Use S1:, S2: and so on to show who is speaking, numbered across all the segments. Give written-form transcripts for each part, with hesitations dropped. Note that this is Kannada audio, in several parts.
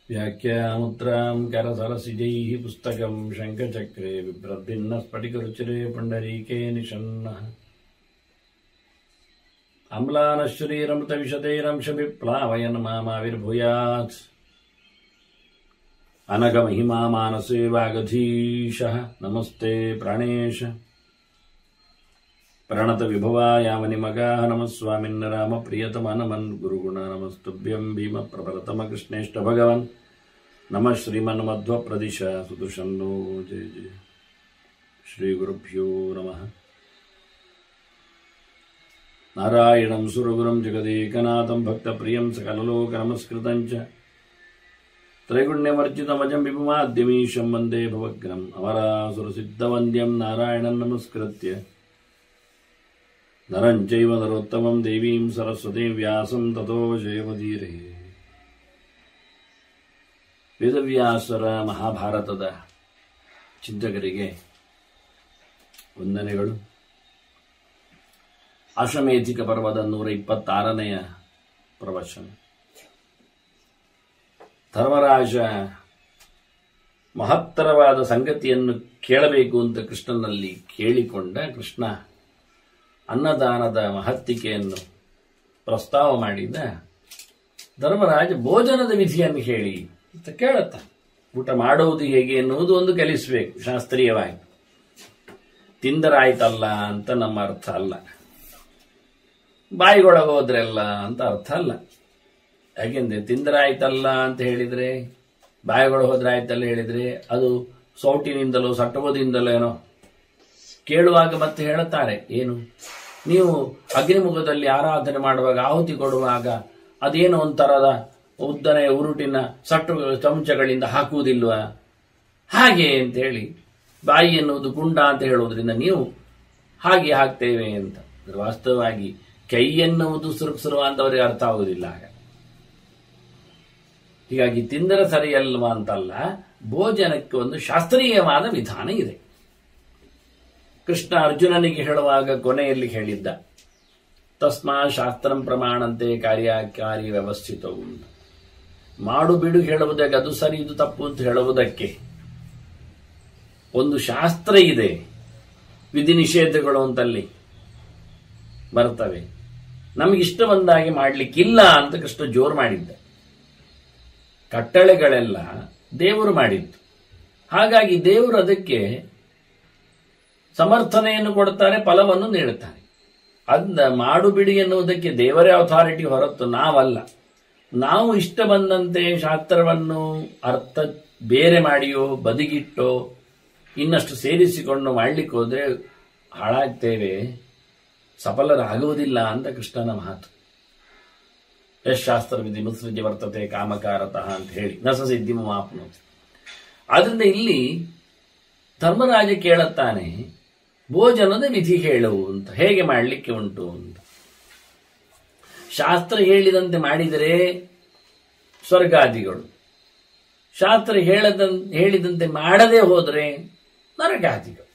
S1: ವ್ಯಾಖ್ಯಾಮುದ್ರಾಂ ಕರಸರಸಿಜೈಃ ಪುಸ್ತಕಂ ಶಂಖಚಕ್ರೆ ಬಿಭ್ರದ್ಭಿನ್ನಃ ಸ್ಫಟಿಕರುಚಿರೆ ಪುಂಡರೀಕೆ ನಿಷನ್ನಃ ಅಮ್ಲಾನಶ್ರೀರಮೃತವಿಶತೈರಂಶವಿಪ್ಲಾವಯನ್ ಮಾಮಾವಿರ್ಭೂಯಾತ್ ಅನಘಮಹಿಮಾ ಮಾನಸೇ ವಾಗಧೀಶಃ ನಮಸ್ತೆ ಪ್ರಾಣೇಶ ಪ್ರಣತ ವಿಭವಾಯಾಮನಿಮಗಾಃ ನಮಃ ಸ್ವಾಮಿನ್ ರಾಮ ಪ್ರಿಯತಮ ನಮನ್ ಗುರುಗುಣ ನಮಸ್ತುಭ್ಯಂ ಭೀಮ ಪ್ರಭರತಮ ಕೃಷ್ಣೇಷ್ಟ ಭಗವನ್ ನಮಃ ಶ್ರೀಮನ್ ಮಧ್ವ ಪ್ರದಿಶ ಸುದುಷನ್ನೋ ಜಯ ಜಯ ಶ್ರೀ ಗುರುಭ್ಯೋ ನಮಃ ನಾರಾಯಣಂ ಸುರಗುರುಂ ಜಗದೇಕನಾಥಂ ಭಕ್ತಪ್ರಿಯಂ ಸಕಲಲೋಕ ನಮಸ್ಕೃತಂ ಚ ತ್ರೈಗುಣ್ಯವರ್ಜಿತಮಜಂ ವಿಭುಮಾದ್ಯಮೀಶಂ ವಂದೇ ಭವಗ್ರಂ ಅಮರಾಸುರಸಿದ್ಧವಂದ್ಯಂ ನಾರಾಯಣಂ ನಮಸ್ಕೃತ್ಯ ನರಂಚೈವ ನರೋತ್ತಮಂ ದೇವೀಂ ಸರಸ್ವತೀಂ ವ್ಯಾಸಂ ತತೋ ಜಯಮುದೀರೇ. ವೇದವ್ಯಾಸರ ಮಹಾಭಾರತದ ಚಿಂತಕರಿಗೆ ವಂದನೆಗಳು. ಅಶ್ವಮೇಧಿಕ ಪರ್ವದ 126ನೇ ಪ್ರವಚನ. ಧರ್ಮರಾಜ ಮಹತ್ತರವಾದ ಸಂಗತಿಯನ್ನು ಕೇಳಬೇಕು ಅಂತ ಕೃಷ್ಣನಲ್ಲಿ ಕೇಳಿಕೊಂಡ ಕೃಷ್ಣ ಅನ್ನದಾನದ ಮಹತ್ತಿಕೆಯನ್ನು ಪ್ರಸ್ತಾವ ಮಾಡಿದ. ಧರ್ಮರಾಜ ಭೋಜನದ ವಿಧಿಯನ್ನು ಹೇಳಿ ಅಂತ ಕೇಳುತ್ತ, ಊಟ ಮಾಡುವುದು ಹೇಗೆ ಎನ್ನುವುದು ಒಂದು ಕಲಿಸಬೇಕು ಶಾಸ್ತ್ರೀಯವಾಗಿ. ತಿಂದರಾಯ್ತಲ್ಲ ಅಂತ ನಮ್ಮ ಅರ್ಥ ಅಲ್ಲ, ಬಾಯಿಗೊಳಗೋದ್ರಲ್ಲ ಅಂತ ಅರ್ಥ ಅಲ್ಲ. ಯಾಕೆಂದ್ರೆ ತಿಂದರಾಯ್ತಲ್ಲ ಅಂತ ಹೇಳಿದ್ರೆ, ಬಾಯಿಗೊಳ ಹೋದ್ರೆ ಆಯ್ತಲ್ಲ ಹೇಳಿದ್ರೆ ಅದು ಸೌಟಿನಿಂದಲೋ ಸಟ್ಟುವುದಿಂದಲೋ ಏನೋ. ಕೇಳುವಾಗ ಮತ್ತೆ ಹೇಳುತ್ತಾರೆ, ಏನು ನೀವು ಅಗ್ನಿಮುಖದಲ್ಲಿ ಆರಾಧನೆ ಮಾಡುವಾಗ ಆಹುತಿ ಕೊಡುವಾಗ ಅದೇನೋ ಒಂಥರದ ಉದ್ದನೆಯ ಉರುಟಿನ ಸಟ್ಟು ಚಮಚಗಳಿಂದ ಹಾಕುವುದಿಲ್ವಾ ಹಾಗೆ ಅಂತ ಹೇಳಿ, ಬಾಯಿ ಎನ್ನುವುದು ಗುಂಡ ಅಂತ ಹೇಳುವುದರಿಂದ ನೀವು ಹಾಗೆ ಹಾಕ್ತೇವೆ ಅಂತ. ವಾಸ್ತವವಾಗಿ ಕೈ ಎನ್ನುವುದು ಸುರುಸುರುವ ಅಂತ ಅವರಿಗೆ ಅರ್ಥ ಆಗುವುದಿಲ್ಲ. ಹೀಗಾಗಿ ತಿಂದರೆ ಸರಿಯಲ್ವಾ ಅಂತಲ್ಲ, ಭೋಜನಕ್ಕೆ ಒಂದು ಶಾಸ್ತ್ರೀಯವಾದ ವಿಧಾನ ಇದೆ. ಕೃಷ್ಣ ಅರ್ಜುನನಿಗೆ ಹೇಳುವಾಗ ಕೊನೆಯಲ್ಲಿ ಹೇಳಿದ್ದ, ತಸ್ಮಾ ಶಾಸ್ತ್ರಂ ಪ್ರಮಾಣಂತೆ ಕಾರ್ಯಕಾರಿ ವ್ಯವಸ್ಥಿತವು. ಮಾಡು ಬಿಡು ಹೇಳುವುದಕ್ಕೆ, ಅದು ಸರಿ ಇದು ತಪ್ಪು ಅಂತ ಹೇಳುವುದಕ್ಕೆ ಒಂದು ಶಾಸ್ತ್ರ ಇದೆ. ವಿಧಿ ನಿಷೇಧಗಳು ಅಂತಲ್ಲಿ ಬರ್ತವೆ. ನಮಗಿಷ್ಟ ಬಂದಾಗೆ ಮಾಡಲಿಕ್ಕಿಲ್ಲ ಅಂತ ಕೃಷ್ಣ ಜೋರು ಮಾಡಿದ್ದ. ಕಟ್ಟಳೆಗಳೆಲ್ಲ ದೇವರು ಮಾಡಿದ್ದು. ಹಾಗಾಗಿ ದೇವರು ಅದಕ್ಕೆ ಸಮರ್ಥನೆಯನ್ನು ಕೊಡ್ತಾರೆ, ಫಲವನ್ನು ನೀಡುತ್ತಾರೆ. ಅದನ್ನ ಮಾಡು ಬಿಡಿ ಎನ್ನುವುದಕ್ಕೆ ದೇವರೇ ಅಥಾರಿಟಿ ಹೊರತು ನಾವಲ್ಲ. ನಾವು ಇಷ್ಟ ಬಂದಂತೆ ಶಾಸ್ತ್ರವನ್ನು ಅರ್ಥ ಬೇರೆ ಮಾಡಿಯೋ ಬದಿಗಿಟ್ಟೋ ಇನ್ನಷ್ಟು ಸೇರಿಸಿಕೊಂಡು ಮಾಡ್ಲಿಕ್ಕೆ ಹೋದ್ರೆ ಹಾಳಾಗ್ತೇವೆ, ಸಫಲರಾಗುವುದಿಲ್ಲ ಅಂತ ಕೃಷ್ಣನ ಮಾತು. ಯಶಾಸ್ತ್ರ ವಿಧಿ ಮುತ್ಸೃಜ್ಯ ವರ್ತತೆ ಕಾಮಕಾರತಃ ಅಂತ ಹೇಳಿ ನಸ ಸಿದ್ಧಿಮ ಮಾಪ್ನೋತಿ. ಆದ್ರಿಂದ ಇಲ್ಲಿ ಧರ್ಮರಾಜ ಕೇಳುತ್ತಾನೆ, ಭೋಜನದ ವಿಧಿ ಹೇಳುವು ಅಂತ, ಹೇಗೆ ಮಾಡಲಿಕ್ಕೆ ಉಂಟು ಅಂತ. ಶಾಸ್ತ್ರ ಹೇಳಿದಂತೆ ಮಾಡಿದರೆ ಸ್ವರ್ಗಾದಿಗಳು, ಶಾಸ್ತ್ರ ಹೇಳಿದಂತೆ ಮಾಡದೆ ಹೋದರೆ ನರಕಾದಿಗಳು.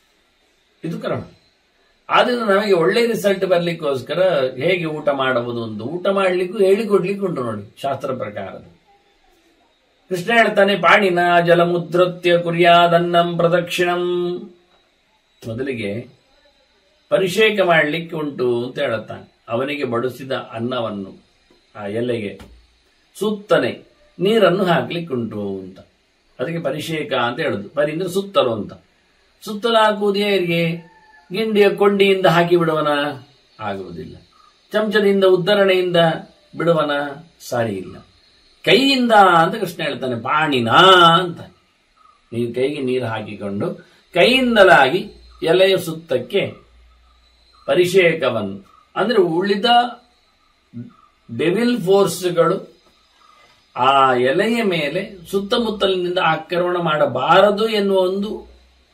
S1: ಇದು ಕ್ರಮ. ಆದ್ರಿಂದ ನಮಗೆ ಒಳ್ಳೆ ರಿಸಲ್ಟ್ ಬರಲಿಕ್ಕೋಸ್ಕರ ಹೇಗೆ ಊಟ ಮಾಡುವುದು ಅಂತ ಊಟ ಮಾಡಲಿಕ್ಕೂ ಹೇಳಿಕೊಡ್ಲಿಕ್ಕೆ ಉಂಟು ನೋಡಿ ಶಾಸ್ತ್ರ ಪ್ರಕಾರದ. ಕೃಷ್ಣ ಹೇಳ್ತಾನೆ, ಪಾಣಿನ ಜಲಮುದ್ರತ್ಯ ಕುರ್ಯಾದನ್ನಂ ಪ್ರದಕ್ಷಿಣಂ. ಮೊದಲಿಗೆ ಪರಿಷೇಕ ಮಾಡಲಿಕ್ಕೆ ಉಂಟು ಅಂತ ಹೇಳುತ್ತಾನೆ. ಅವನಿಗೆ ಬಡಿಸಿದ ಅನ್ನವನ್ನು ಆ ಎಲೆಗೆ ಸುತ್ತನೆ ನೀರನ್ನು ಹಾಕ್ಲಿಕ್ಕೆ ಉಂಟು ಅಂತ. ಅದಕ್ಕೆ ಪರಿಷೇಕ ಅಂತ ಹೇಳುದು. ಪರಿಂದ ಸುತ್ತಲು ಅಂತ. ಸುತ್ತಲು ಹಾಕುವುದು ಹೇಗೆ? ಗಿಂಡಿಯ ಕೊಂಡಿಯಿಂದ ಹಾಕಿ ಬಿಡುವನ? ಆಗುವುದಿಲ್ಲ. ಚಮಚದಿಂದ ಉದ್ದರಣೆಯಿಂದ ಬಿಡುವನ? ಸರಿ ಇಲ್ಲ. ಕೈಯಿಂದ ಅಂತ ಕೃಷ್ಣ ಹೇಳ್ತಾನೆ, ಪಾಣಿನ ಅಂತ. ನೀವು ಕೈಗೆ ನೀರು ಹಾಕಿಕೊಂಡು ಕೈಯಿಂದಲಾಗಿ ಎಲೆಯ ಸುತ್ತಕ್ಕೆ ಪರಿಷೇಕವನ್ನು, ಅಂದ್ರೆ ಉಳಿದ ಡೆವಿಲ್ ಫೋರ್ಸ್ಗಳು ಆ ಎಲೆಯ ಮೇಲೆ ಸುತ್ತಮುತ್ತಲಿನಿಂದ ಆಕ್ರಮಣ ಮಾಡಬಾರದು ಎನ್ನುವ ಒಂದು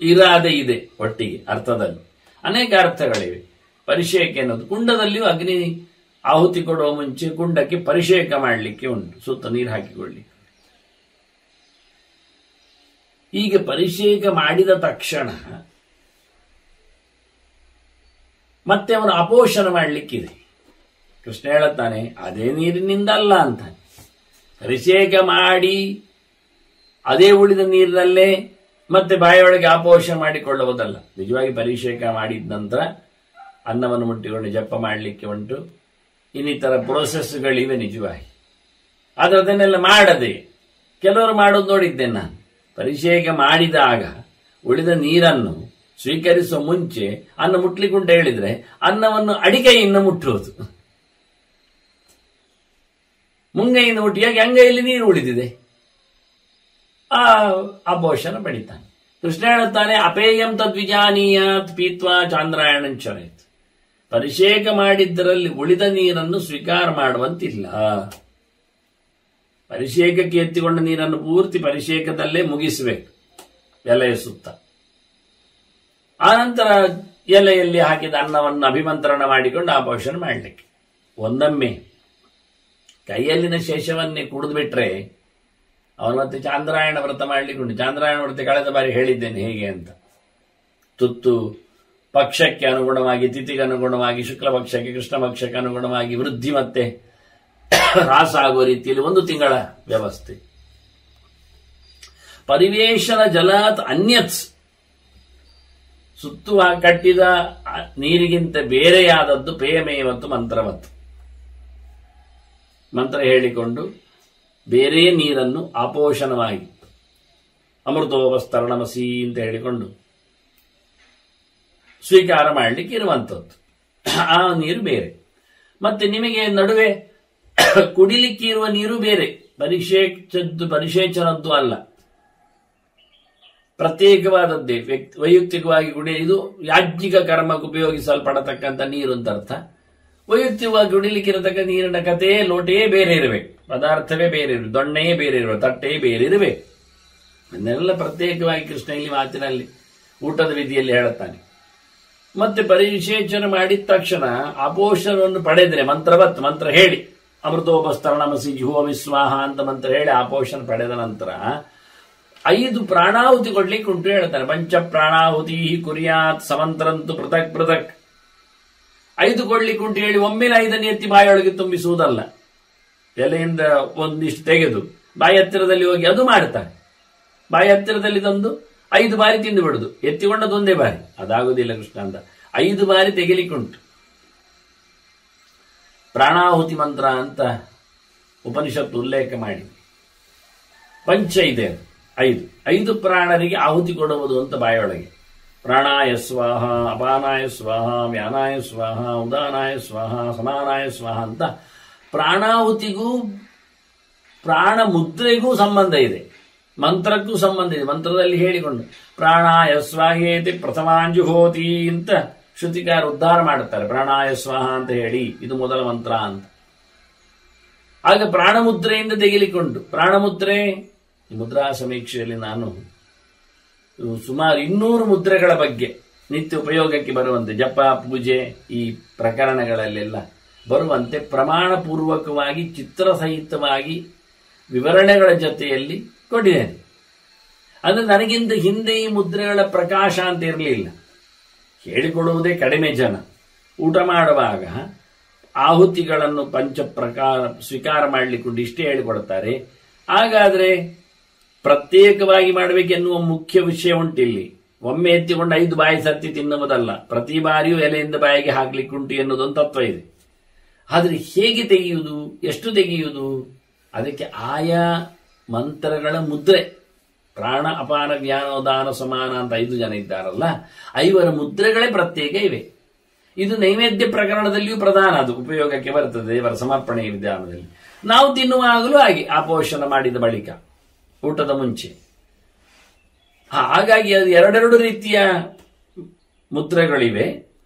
S1: ಇರಾದೆ ಇದೆ ಒಟ್ಟಿಗೆ. ಅರ್ಥದಲ್ಲಿ ಅನೇಕ ಅರ್ಥಗಳಿವೆ. ಪರಿಷೇಕ ಎನ್ನುವುದು ಕುಂಡದಲ್ಲಿಯೂ ಅಗ್ನಿ ಆಹುತಿ ಕೊಡುವ ಮುಂಚೆ ಕುಂಡಕ್ಕೆ ಪರಿಷೇಕ ಮಾಡಲಿಕ್ಕೆ ಉಂಟು, ಸುತ್ತ ನೀರು ಹಾಕಿಕೊಳ್ಳಿ. ಈಗ ಪರಿಷೇಕ ಮಾಡಿದ ತಕ್ಷಣ ಮತ್ತೆ ಅವನು ಅಪೋಷಣ ಮಾಡಲಿಕ್ಕಿದೆ. ಕೃಷ್ಣ ಹೇಳುತ್ತಾನೆ ಅದೇ ನೀರಿನಿಂದಲ್ಲ ಅಂತ. ಅಭಿಷೇಕ ಮಾಡಿ ಅದೇ ಉಳಿದ ನೀರಿನಲ್ಲೇ ಮತ್ತೆ ಬಾಯಿಯೊಳಗೆ ಅಪೋಷಣ ಮಾಡಿಕೊಳ್ಳುವುದಲ್ಲ. ನಿಜವಾಗಿ ಪರಿಷೇಕ ಮಾಡಿದ ನಂತರ ಅನ್ನವನ್ನು ಮುಟ್ಟಿಕೊಂಡು ಜಪ ಮಾಡಲಿಕ್ಕೆ ಉಂಟು, ಇನ್ನಿತರ ಪ್ರೋಸೆಸ್ಗಳಿವೆ ನಿಜವಾಗಿ. ಆದರೆ ಅದನ್ನೆಲ್ಲ ಮಾಡದೆ ಕೆಲವರು ಮಾಡೋದು ನೋಡಿದ್ದೇನೆ ನಾನು. ಪರಿಷೇಕ ಮಾಡಿದಾಗ ಉಳಿದ ನೀರನ್ನು ಸ್ವೀಕರಿಸುವ ಮುಂಚೆ ಅನ್ನ ಮುಟ್ಲಿಕ್ಕುಂಟ ಹೇಳಿದ್ರೆ ಅನ್ನವನ್ನು ಅಡಿಕೆಯಿಂದ ಮುಟ್ಟುವುದು, ಮುಂಗೈಯಿಂದ ಮುಟ್ಟಿಯಾಗಿ ಅಂಗೈಯಲ್ಲಿ ನೀರು ಉಳಿದಿದೆ, ಆ ಅಪೋಷಣ ಪಡಿತಾನೆ. ಕೃಷ್ಣ ಹೇಳುತ್ತಾನೆ ಅಪೇಯಂ ತದ್ವಿಜಾನೀಯಾತ್ ಪೀತ್ವಾ ಚಾಂದ್ರಾಯಣಂಚರೇತ್. ಪರಿಷೇಕ ಮಾಡಿದ್ದರಲ್ಲಿ ಉಳಿದ ನೀರನ್ನು ಸ್ವೀಕಾರ ಮಾಡುವಂತಿಲ್ಲ. ಪರಿಷೇಕಕ್ಕೆ ಎತ್ತಿಕೊಂಡ ನೀರನ್ನು ಪೂರ್ತಿ ಪರಿಷೇಕದಲ್ಲೇ ಮುಗಿಸಬೇಕು ಎಲೆಯ ಸುತ್ತ. ಆನಂತರ ಎಲೆಯಲ್ಲಿ ಹಾಕಿದ ಅನ್ನವನ್ನು ಅಭಿಮಂತ್ರಣ ಮಾಡಿಕೊಂಡು ಅಪೋಷಣ ಮಾಡಲಿಕ್ಕೆ. ಒಂದೊಮ್ಮೆ ಕೈಯಲ್ಲಿನ ಶೇಷವನ್ನೇ ಕುಡಿದು ಬಿಟ್ರೆ ಅವನು ಮತ್ತೆ ಚಾಂದ್ರಾಯಣ ವ್ರತ ಮಾಡಲಿಕ್ಕೆ ಉಂಟು. ಚಾಂದ್ರಾಯಣ ವ್ರತ ಕಳೆದ ಬಾರಿ ಹೇಳಿದ್ದೇನೆ ಹೇಗೆ ಅಂತ. ತುತ್ತು ಪಕ್ಷಕ್ಕೆ ಅನುಗುಣವಾಗಿ, ತಿಥಿಗೆ ಅನುಗುಣವಾಗಿ, ಶುಕ್ಲ ಪಕ್ಷಕ್ಕೆ ಕೃಷ್ಣ ಪಕ್ಷಕ್ಕೆ ಅನುಗುಣವಾಗಿ ವೃದ್ಧಿ ಮತ್ತೆ ರಾಸ ಆಗುವ ರೀತಿಯಲ್ಲಿ 1 ತಿಂಗಳ ವ್ಯವಸ್ಥೆ. ಪರಿವೇಶನ ಜಲಾತ್ ಅನ್ಯತ್, ಸುತ್ತು ಕಟ್ಟಿದ ನೀರಿಗಿಂತ ಬೇರೆಯಾದದ್ದು ಪೇಯಮೇ ಮತ್ತು ಮಂತ್ರವತ್ತು. ಮಂತ್ರ ಹೇಳಿಕೊಂಡು ಬೇರೆ ನೀರನ್ನು ಅಪೋಷಣವಾಗಿ ಅಮೃತೋಪಸ್ತರಣಮಸಿ ಅಂತ ಹೇಳಿಕೊಂಡು ಸ್ವೀಕಾರ ಮಾಡಲಿಕ್ಕೆ ಇರುವಂಥದ್ದು. ಆ ನೀರು ಬೇರೆ. ಮತ್ತೆ ನಿಮಗೆ ನಡುವೆ ಕುಡಿಲಿಕ್ಕೆ ಇರುವ ನೀರು ಬೇರೆ, ಪರಿಷೇಚನದ್ದು ಅಲ್ಲ, ಪ್ರತ್ಯೇಕವಾದದ್ದೇ, ವೈಯಕ್ತಿಕವಾಗಿ ಇದು ಯಾಜ್ಞಿಕ ಕರ್ಮಕ್ಕೆ ಉಪಯೋಗಿಸಲ್ಪಡತಕ್ಕಂಥ ನೀರು ಅಂತ ಅರ್ಥ. ವೈಯಕ್ತಿಕವಾಗಿ ಕುಡಿಲಿಕ್ಕಿರತಕ್ಕ ನೀರಿನ ಕಥೆ ಲೋಟೆಯೇ ಬೇರೆ ಇರಬೇಕು, ಪದಾರ್ಥವೇ ಬೇರೆ ಇರಬೇಕು, ದೊಣ್ಣೆಯೇ ಬೇರೆ ಇರಬೇಕು, ತಟ್ಟೆಯೇ ಬೇರೆ ಇರಬೇಕು. ಅದನ್ನೆಲ್ಲ ಪ್ರತ್ಯೇಕವಾಗಿ ಕೃಷ್ಣ ಇಲ್ಲಿ ಮಾತಿನಲ್ಲಿ ಊಟದ ವಿಧಿಯಲ್ಲಿ ಹೇಳುತ್ತಾನೆ. ಮತ್ತೆ ಪರಿಷೇಚನ ಮಾಡಿದ ತಕ್ಷಣ ಅಪೋಷಣವನ್ನು ಪಡೆದರೆ ಮಂತ್ರವತ್, ಮಂತ್ರ ಹೇಳಿ ಅಮೃತೋಪಸ್ತರಣಮಸಿ ಜುಹೋಮಿ ಸ್ವಾಹ ಅಂತ ಮಂತ್ರ ಹೇಳಿ ಅಪೋಷಣ ಪಡೆದ ನಂತರ 5 ಪ್ರಾಣಾಹುತಿ ಕೊಡ್ಲಿಕ್ಕೆ ಉಂಟು ಹೇಳ್ತಾನೆ. ಪಂಚ ಪ್ರಾಣಾಹುತಿ ಕುರಿಯಾತ್ ಸಮಂತ್ರಂತು ಪೃಥಕ್ ಪೃಥಕ್. 5 ಕೊಡ್ಲಿಕ್ಕೆ ಉಂಟು ಹೇಳಿ ಒಮ್ಮೆಲೆ 5 ಎತ್ತಿ ಬಾಯೊಳಗೆ ತುಂಬಿಸುವುದಲ್ಲ, ಎಲೆಯಿಂದ ಒಂದಿಷ್ಟು ತೆಗೆದು ಬಾಯಿ ಹತ್ತಿರದಲ್ಲಿ ಹೋಗಿ ಅದು ಮಾಡ್ತಾರೆ. ಬಾಯಿ ಹತ್ತಿರದಲ್ಲಿ ತಂದು 5 ಬಾರಿ ತಿಂದು ಬಿಡುದು, ಎತ್ತಿಕೊಂಡದೊಂದೇ ಬಾರಿ, ಅದಾಗುದಿಲ್ಲ ಕೃಷ್ಣ ಅಂತ 5 ಬಾರಿ ತೆಗಿಲಿಕ್ಕುಂಟು. ಪ್ರಾಣಾಹುತಿ ಮಂತ್ರ ಅಂತ ಉಪನಿಷತ್ತು ಉಲ್ಲೇಖ ಮಾಡಿ ಪಂಚ ಇದೆ, 5 ಪ್ರಾಣರಿಗೆ ಆಹುತಿ ಕೊಡುವುದು ಅಂತ ಬಾಯೊಳಗೆ. ಪ್ರಾಣಾಯ ಸ್ವಾಹ, ಅಪಾನಾಯ ಸ್ವಾಹ, ವ್ಯಾನಾಯ ಸ್ವಾಹ, ಉದಾನಾಯ ಸ್ವಾಹ, ಸಮಾನಾಯ ಸ್ವಾಹ ಅಂತ ಪ್ರಾಣಾಹುತಿಗೂ ಪ್ರಾಣ ಮುದ್ರೆಗೂ ಸಂಬಂಧ ಇದೆ, ಮಂತ್ರಕ್ಕೂ ಸಂಬಂಧ ಇದೆ. ಮಂತ್ರದಲ್ಲಿ ಹೇಳಿಕೊಂಡು ಪ್ರಾಣಾಯ ಸ್ವಾಹೇತಿ ಪ್ರಥಮಾಂಜುಹೋತಿ ಅಂತ ಶ್ರುತಿಕಾರ ಉದ್ಧಾರ ಮಾಡುತ್ತಾರೆ. ಪ್ರಾಣಾಯ ಸ್ವಾಹ ಅಂತ ಹೇಳಿ ಇದು ಮೊದಲ ಮಂತ್ರ ಅಂತ. ಆಗ ಪ್ರಾಣಮುದ್ರೆಯಿಂದ ತೆಗಿಲಿಕ್ಕುಂಟು. ಪ್ರಾಣಮುದ್ರೆ ಮುದ್ರಾ ಸಮೀಕ್ಷೆಯಲ್ಲಿ ನಾನು ಸುಮಾರು 200 ಮುದ್ರೆಗಳ ಬಗ್ಗೆ ನಿತ್ಯ ಉಪಯೋಗಕ್ಕೆ ಬರುವಂತೆ, ಜಪ ಪೂಜೆ ಈ ಪ್ರಕರಣಗಳಲ್ಲೆಲ್ಲ ಬರುವಂತೆ ಪ್ರಮಾಣ ಪೂರ್ವಕವಾಗಿ ಚಿತ್ರಸಹಿತವಾಗಿ ವಿವರಣೆಗಳ ಜೊತೆಯಲ್ಲಿ ಕೊಟ್ಟಿದ್ದೇನೆ. ಅಂದ್ರೆ ನನಗಿಂತ ಹಿಂದೆ ಈ ಮುದ್ರೆಗಳ ಪ್ರಕಾಶ ಅಂತ ಇರಲಿಲ್ಲ. ಹೇಳಿಕೊಡುವುದೇ ಕಡಿಮೆ ಜನ. ಊಟ ಮಾಡುವಾಗ ಆಹುತಿಗಳನ್ನು ಪಂಚ ಪ್ರಕಾರ ಸ್ವೀಕಾರ ಮಾಡಲಿಕ್ಕೆ ಇಷ್ಟೇ ಹೇಳಿಕೊಡುತ್ತಾರೆ. ಹಾಗಾದ್ರೆ ಪ್ರತ್ಯೇಕವಾಗಿ ಮಾಡಬೇಕೆನ್ನುವ ಮುಖ್ಯ ವಿಷಯ ಉಂಟಿಲ್ಲಿ. ಒಮ್ಮೆ ಎತ್ತಿಕೊಂಡು 5 ಬಾಯಿ ಸತ್ತಿ ತಿನ್ನುವುದಲ್ಲ, ಪ್ರತಿ ಬಾರಿಯೂ ಎಲೆಯಿಂದ ಬಾಯಿಗೆ ಹಾಕ್ಲಿಕ್ಕುಂಟು ಎನ್ನುವುದೊಂದು ತತ್ವ ಇದೆ. ಆದರೆ ಹೇಗೆ ತೆಗೆಯುವುದು, ಎಷ್ಟು ತೆಗೆಯುವುದು, ಅದಕ್ಕೆ ಆಯಾ ಮಂತ್ರಗಳ ಮುದ್ರೆ, ಪ್ರಾಣ ಅಪಾನ ಜ್ಞಾನೋದಾನ ಸಮಾನ ಅಂತ 5 ಜನ ಇದ್ದಾರಲ್ಲ, 5 ಮುದ್ರೆಗಳೇ ಪ್ರತ್ಯೇಕ ಇವೆ. ಇದು ನೈವೇದ್ಯ ಪ್ರಕರಣದಲ್ಲಿಯೂ ಪ್ರಧಾನ, ಅದು ಉಪಯೋಗಕ್ಕೆ ಬರ್ತದೆ ದೇವರ ಸಮರ್ಪಣೆ ವಿಧಾನದಲ್ಲಿ. ನಾವು ತಿನ್ನುವಾಗಲೂ ಹಾಗೆ ಅಪೋಷಣ ಮಾಡಿದ ಬಳಿಕ ಊಟದ ಮುಂಚೆ. ಹಾಗಾಗಿ ಅದು 2 ರೀತಿಯ ಮುದ್ರೆಗಳಿವೆ.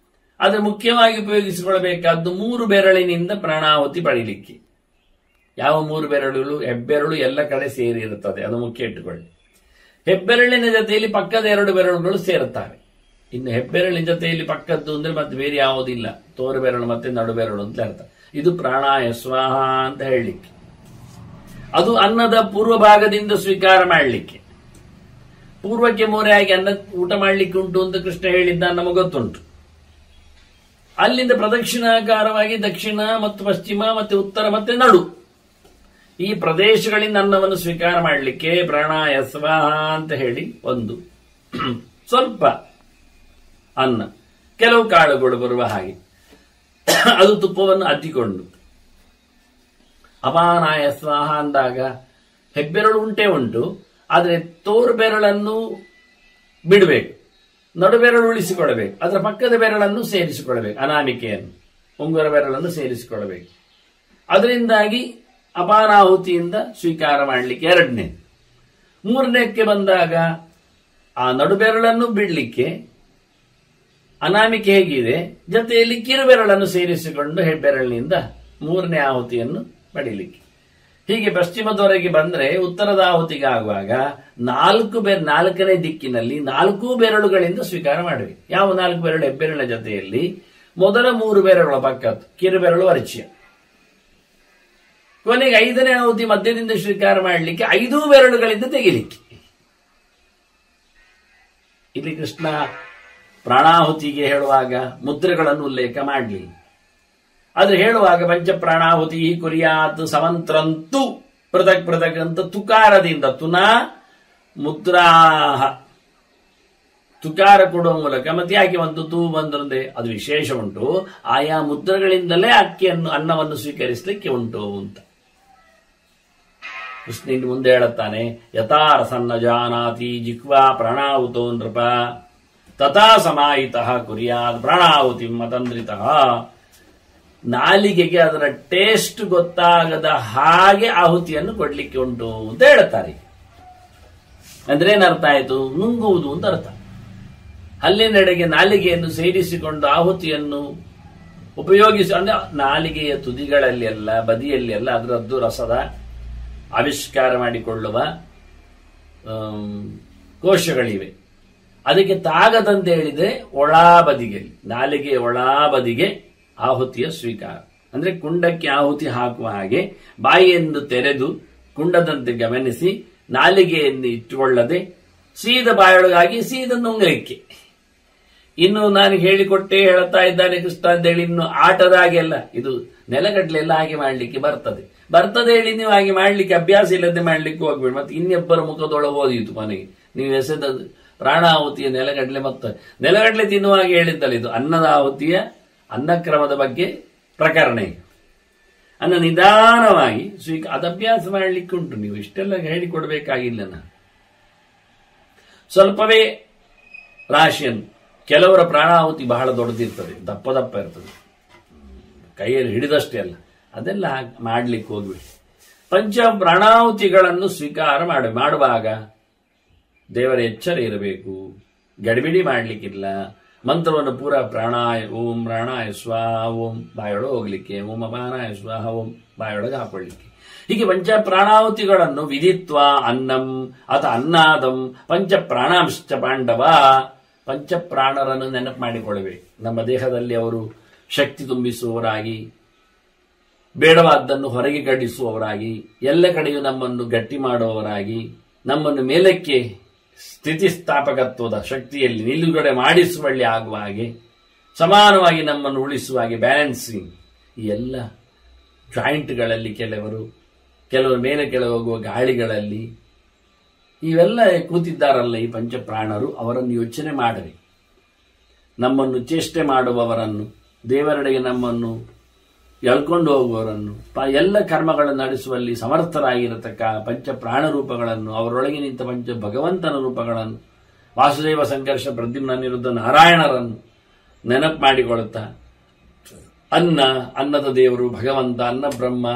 S1: ಅದು ಮುಖ್ಯವಾಗಿ ಉಪಯೋಗಿಸಿಕೊಳ್ಳಬೇಕಾದ್ದು 3 ಬೆರಳಿನಿಂದ ಪ್ರಾಣಾಹುತಿ ಪಡೀಲಿಕ್ಕೆ. ಯಾವ 3 ಬೆರಳುಗಳು? ಹೆಬ್ಬೆರಳು ಎಲ್ಲ ಕಡೆ ಸೇರಿ ಇರುತ್ತದೆ, ಅದು ಮುಖ್ಯ ಇಟ್ಟುಕೊಳ್ಳಿ. ಹೆಬ್ಬೆರಳಿನ ಜೊತೆಯಲ್ಲಿ ಪಕ್ಕದ 2 ಬೆರಳುಗಳು ಸೇರುತ್ತವೆ. ಇನ್ನು ಹೆಬ್ಬೆರಳಿನ ಜೊತೆಯಲ್ಲಿ ಪಕ್ಕದ್ದು ಅಂದ್ರೆ ಮತ್ತೆ ಬೇರೆ ಯಾವುದಿಲ್ಲ, ತೋರು ಬೆರಳು ಮತ್ತೆ ನಡು ಬೆರಳು ಅಂತ ಅರ್ಥ. ಇದು ಪ್ರಾಣಾಯ ಸ್ವಾಹ ಅಂತ ಹೇಳಲಿಕ್ಕೆ. ಅದು ಅನ್ನದ ಪೂರ್ವ ಭಾಗದಿಂದ ಸ್ವೀಕಾರ ಮಾಡಲಿಕ್ಕೆ. ಪೂರ್ವಕ್ಕೆ ಮೋರೆಯಾಗಿ ಅನ್ನ ಊಟ ಮಾಡಲಿಕ್ಕೆ ಉಂಟು ಅಂತ ಕೃಷ್ಣ ಹೇಳಿದ್ದ ನಮಗೆ ಗೊತ್ತುಂಟು. ಅಲ್ಲಿಂದ ಪ್ರದಕ್ಷಿಣಾಕಾರವಾಗಿ ದಕ್ಷಿಣ ಮತ್ತು ಪಶ್ಚಿಮ ಮತ್ತೆ ಉತ್ತರ ಮತ್ತೆ ನಡು ಈ ಪ್ರದೇಶಗಳಿಂದ ಅನ್ನವನ್ನು ಸ್ವೀಕಾರ ಮಾಡಲಿಕ್ಕೆ ಪ್ರಾಣಾಯ ಸ್ವಾಹ ಅಂತ ಹೇಳಿ ಒಂದು ಸ್ವಲ್ಪ ಅನ್ನ, ಕೆಲವು ಕಾಳುಗಳು ಬರುವ ಹಾಗೆ ಅದು ತುಪ್ಪವನ್ನು ಅದ್ದಿಕೊಂಡು ಅಪಾನಾಯ ಸ್ವಾಹ ಅಂದಾಗ ಹೆಬ್ಬೆರಳು ಉಂಟು, ಆದರೆ ತೋರು ಬೆರಳನ್ನು ಬಿಡಬೇಕು, ನಡು ಬೆರಳು ಉಳಿಸಿಕೊಳ್ಳಬೇಕು, ಅದರ ಪಕ್ಕದ ಬೆರಳನ್ನು ಸೇರಿಸಿಕೊಳ್ಳಬೇಕು, ಅನಾಮಿಕೆಯನ್ನು ಉಂಗುರ ಬೆರಳನ್ನು ಸೇರಿಸಿಕೊಳ್ಳಬೇಕು. ಅದರಿಂದಾಗಿ ಅಪಾನಾಹುತಿಯಿಂದ ಸ್ವೀಕಾರ ಮಾಡಲಿಕ್ಕೆ ಎರಡನೇ. ಮೂರನೇಕ್ಕೆ ಬಂದಾಗ ಆ ನಡು ಬೆರಳನ್ನು ಬಿಡಲಿಕ್ಕೆ ಅನಾಮಿಕೆ ಹೇಗಿದೆ, ಜೊತೆಯಲ್ಲಿ ಕಿರುಬೆರಳನ್ನು ಸೇರಿಸಿಕೊಂಡು ಹೆಬ್ಬೆರಳಿನಿಂದ ಮೂರನೇ ಆಹುತಿಯನ್ನು ಪಡೀಲಿಕ್ಕೆ. ಹೀಗೆ ಪಶ್ಚಿಮದವರೆಗೆ ಬಂದ್ರೆ ಉತ್ತರದ ಆಹುತಿಗೆ ಆಗುವಾಗ ನಾಲ್ಕನೇ ದಿಕ್ಕಿನಲ್ಲಿ 4 ಬೆರಳುಗಳಿಂದ ಸ್ವೀಕಾರ ಮಾಡಬೇಕು. ಯಾವ 4 ಬೆರಳು? ಹೆಬ್ಬೆರಳ ಜೊತೆಯಲ್ಲಿ ಮೊದಲ 3 ಬೆರಳುಗಳ ಪಕ್ಕ ಕಿರುಬೆರಳು ಅರಿಚಿಯ, ಕೊನೆಗೆ 5ನೇ ಆಹುತಿ ಮಧ್ಯದಿಂದ ಸ್ವೀಕಾರ ಮಾಡಲಿಕ್ಕೆ 5 ಬೆರಳುಗಳಿಂದ ತೆಗಿಲಿಕ್ಕೆ. ಇಲ್ಲಿ ಕೃಷ್ಣ ಪ್ರಾಣಾಹುತಿಗೆ ಹೇಳುವಾಗ ಮುದ್ರೆಗಳನ್ನು ಉಲ್ಲೇಖ ಮಾಡಲಿಲ್ಲ. ಆದ್ರೆ ಹೇಳುವಾಗ ಪಂಚಪ್ರಾಣಾಹುತಿ ಕುರಿಯಾತ್ ಸಮಂತ್ರಂತು ಪೃಥಕ್ ಪೃಥಕ್ ಅಂತ ತುಕಾರದಿಂದ ತುನಾ ಮುದ್ರಾಹ ತುಕಾರ ಕೊಡುವ ಮೂಲಕ ಮತ್ತೆ ಯಾಕೆ ಒಂದು ತೂ ಬಂದ್ರೆ ಅದು ವಿಶೇಷ ಉಂಟು, ಆಯಾ ಮುದ್ರಗಳಿಂದಲೇ ಅನ್ನವನ್ನು ಸ್ವೀಕರಿಸಲಿಕ್ಕೆ ಉಂಟು ಅಂತ ಕೃಷ್ಣ ಮುಂದೆ ಹೇಳುತ್ತಾನೆ. ಯಥಾರ ಸನ್ನ ಜಾನಾತಿ ಜಿಹ್ವಾ ಪ್ರಾಣಾಹುತೋ ನೃಪ ತಥಾ ಸಮಾಹಿತಃ ಕುರಿಯಾತ್ ಪ್ರಾಣಾಹುತಿ ಮತಂದ್ರಿತಃ. ನಾಲಿಗೆಗೆ ಅದರ ಟೇಸ್ಟ್ ಗೊತ್ತಾಗದ ಹಾಗೆ ಆಹುತಿಯನ್ನು ಕೊಡ್ಲಿಕ್ಕೆ ಉಂಟು ಅಂತ ಹೇಳುತ್ತಾರೆ. ಅಂದ್ರೆ ಏನರ್ಥ ಆಯ್ತು? ನುಂಗುವುದು ಅಂತ ಅರ್ಥ. ಹಲ್ಲಿನೆಡೆಗೆ ನಾಲಿಗೆಯನ್ನು ಸೇರಿಸಿಕೊಂಡು ಆಹುತಿಯನ್ನು ಉಪಯೋಗಿಸಿ, ಅಂದ್ರೆ ನಾಲಿಗೆಯ ತುದಿಗಳಲ್ಲಿ ಎಲ್ಲ ಬದಿಯಲ್ಲಿ ಎಲ್ಲ ಅದರದ್ದು ರಸದ ಆವಿಷ್ಕಾರ ಮಾಡಿಕೊಳ್ಳುವ ಕೋಶಗಳಿವೆ. ಅದಕ್ಕೆ ತಾಗದಂತೆ ಹೇಳಿದ್ರೆ ಒಳಾಬದಿಗೆ, ನಾಲಿಗೆ ಒಳಾಬದಿಗೆ ಆಹುತಿಯ ಸ್ವೀಕಾರ. ಅಂದ್ರೆ ಕುಂಡಕ್ಕೆ ಆಹುತಿ ಹಾಕುವ ಹಾಗೆ ಬಾಯಿಯನ್ನು ತೆರೆದು ಕುಂಡದಂತೆ ಗಮನಿಸಿ ನಾಲಿಗೆಯನ್ನು ಇಟ್ಟುಕೊಳ್ಳದೆ ಸೀದ ಬಾಯೊಳಗಾಗಿ ಸೀದ ನುಂಗಲಿಕ್ಕೆ. ಇನ್ನು ನಾನು ಹೇಳಿಕೊಟ್ಟೆ ಹೇಳ್ತಾ ಇದ್ದಾನೆ ಕೃಷ್ಣ ಅಂತ ಹೇಳಿ ಇನ್ನು ಆಟದಾಗೆಲ್ಲ ಇದು ನೆಲಗಡ್ಲೆಲ್ಲ ಹಾಗೆ ಮಾಡ್ಲಿಕ್ಕೆ ಬರ್ತದೆ ಹೇಳಿ ನೀವು ಹಾಗೆ ಮಾಡ್ಲಿಕ್ಕೆ ಅಭ್ಯಾಸ ಇಲ್ಲದೆ ಮಾಡ್ಲಿಕ್ಕೆ ಹೋಗ್ಬೇಡಿ. ಮತ್ತೆ ಇನ್ನೊಬ್ಬರ ಮುಖದೊಳಗೆ ಓದಿತ್ತು ಮನೆಗೆ ನೀವು ಎಸೆದ ಪ್ರಾಣಾಹುತಿಯ ನೆಲಗಡ್ಲೆ. ಮತ್ತೆ ನೆಲಗಡ್ಲೆ ತಿನ್ನುವಾಗ ಹೇಳಿದ್ದಲ್ಲ, ಇದು ಅನ್ನದ ಆಹುತಿಯ ಅನ್ನಕ್ರಮದ ಬಗ್ಗೆ ಪ್ರಕರಣ. ಅನ್ನ ನಿಧಾನವಾಗಿ ಅದು ಅಭ್ಯಾಸ ಮಾಡ್ಲಿಕ್ಕೆ ಉಂಟು. ನೀವು ಇಷ್ಟೆಲ್ಲ ಹೇಳಿಕೊಡ್ಬೇಕಾಗಿಲ್ಲ. ನಾನು ಸ್ವಲ್ಪವೇ ರಾಶಿಯನ್ನು, ಕೆಲವರ ಪ್ರಾಣಾಹುತಿ ಬಹಳ ದೊಡ್ಡದಿರ್ತದೆ, ದಪ್ಪ ದಪ್ಪ ಇರ್ತದೆ, ಕೈಯಲ್ಲಿ ಹಿಡಿದಷ್ಟೇ ಅಲ್ಲ, ಅದೆಲ್ಲ ಮಾಡ್ಲಿಕ್ಕೆ ಹೋಗ್ಬಿಡಿ. ಪಂಚ ಪ್ರಾಣಾಹುತಿಗಳನ್ನು ಸ್ವೀಕಾರ ಮಾಡುವಾಗ ದೇವರ ಎಚ್ಚರ ಇರಬೇಕು, ಗಡಿಬಿಡಿ ಮಾಡ್ಲಿಕ್ಕಿಲ್ಲ. ಮಂತ್ರವನ್ನು ಪೂರ ಪ್ರಾಣಾಯ ಓಂ ಪ್ರಾಣಾಯ ಸ್ವಾಹ ಓಂ ಬಾಯೊಳಗೆ ಹೋಗ್ಲಿಕ್ಕೆ, ಓಂ ಅಪಾನಾಯ ಸ್ವಾಹ ಓಂ ಬಾಯೊಳಗೆ ಹಾಕೊಳ್ಳಿಕ್ಕೆ. ಹೀಗೆ ಪಂಚ ಪ್ರಾಣಾಹುತಿಗಳನ್ನು ವಿಧಿತ್ವ ಅನ್ನಂ ಅಥ ಅನ್ನಾದಂ ಪಂಚ ಪ್ರಾಣಾಂಶ್ಚ ಪಾಂಡವ. ಪಂಚಪ್ರಾಣರನ್ನು ನೆನಪು ಮಾಡಿಕೊಳ್ಳಬೇಕು. ನಮ್ಮ ದೇಹದಲ್ಲಿ ಅವರು ಶಕ್ತಿ ತುಂಬಿಸುವವರಾಗಿ, ಬೇಡವಾದ್ದನ್ನು ಹೊರಗೆ ಕಡಿಸುವವರಾಗಿ, ಎಲ್ಲ ಕಡೆಯೂ ನಮ್ಮನ್ನು ಗಟ್ಟಿ ಮಾಡುವವರಾಗಿ, ನಮ್ಮನ್ನು ಮೇಲಕ್ಕೆ ಸ್ಥಿತಿಸ್ಥಾಪಕತ್ವದ ಶಕ್ತಿಯಲ್ಲಿ ನಿಲುಗಡೆ ಮಾಡಿಸುವಳ್ಳಿ ಆಗುವ ಹಾಗೆ, ಸಮಾನವಾಗಿ ನಮ್ಮನ್ನು ಉಳಿಸುವ ಹಾಗೆ ಬ್ಯಾಲೆನ್ಸಿಂಗ್ ಈ ಎಲ್ಲ ಜಾಯಿಂಟ್ಗಳಲ್ಲಿ, ಕೆಲವರು ಮೇಲೆ ಕೆಳಗೆ ಹೋಗುವ ಗಾಳಿಗಳಲ್ಲಿ ಇವೆಲ್ಲ ಕೂತಿದ್ದಾರಲ್ಲ ಈ ಪಂಚಪ್ರಾಣರು, ಅವರನ್ನು ಯೋಚನೆ ಮಾಡರಿ. ನಮ್ಮನ್ನು ಚೇಷ್ಟೆ ಮಾಡುವವರನ್ನು, ದೇವರೆಡೆಗೆ ನಮ್ಮನ್ನು ಎಳ್ಕೊಂಡು ಹೋಗುವವರನ್ನು, ಎಲ್ಲ ಕರ್ಮಗಳನ್ನು ನಡೆಸುವಲ್ಲಿ ಸಮರ್ಥರಾಗಿರತಕ್ಕ ಪಂಚಪ್ರಾಣ ರೂಪಗಳನ್ನು, ಅವರೊಳಗೆ ನಿಂತ ಪಂಚ ಭಗವಂತನ ರೂಪಗಳನ್ನು, ವಾಸುದೇವ ಸಂಘರ್ಷ ಪ್ರದ್ಯುಮ್ನ ನಿರುದ್ಧ ನಾರಾಯಣರನ್ನು ನೆನಪು ಮಾಡಿಕೊಳ್ಳುತ್ತಾ, ಅನ್ನದ ದೇವರು ಭಗವಂತ, ಅನ್ನ ಬ್ರಹ್ಮ,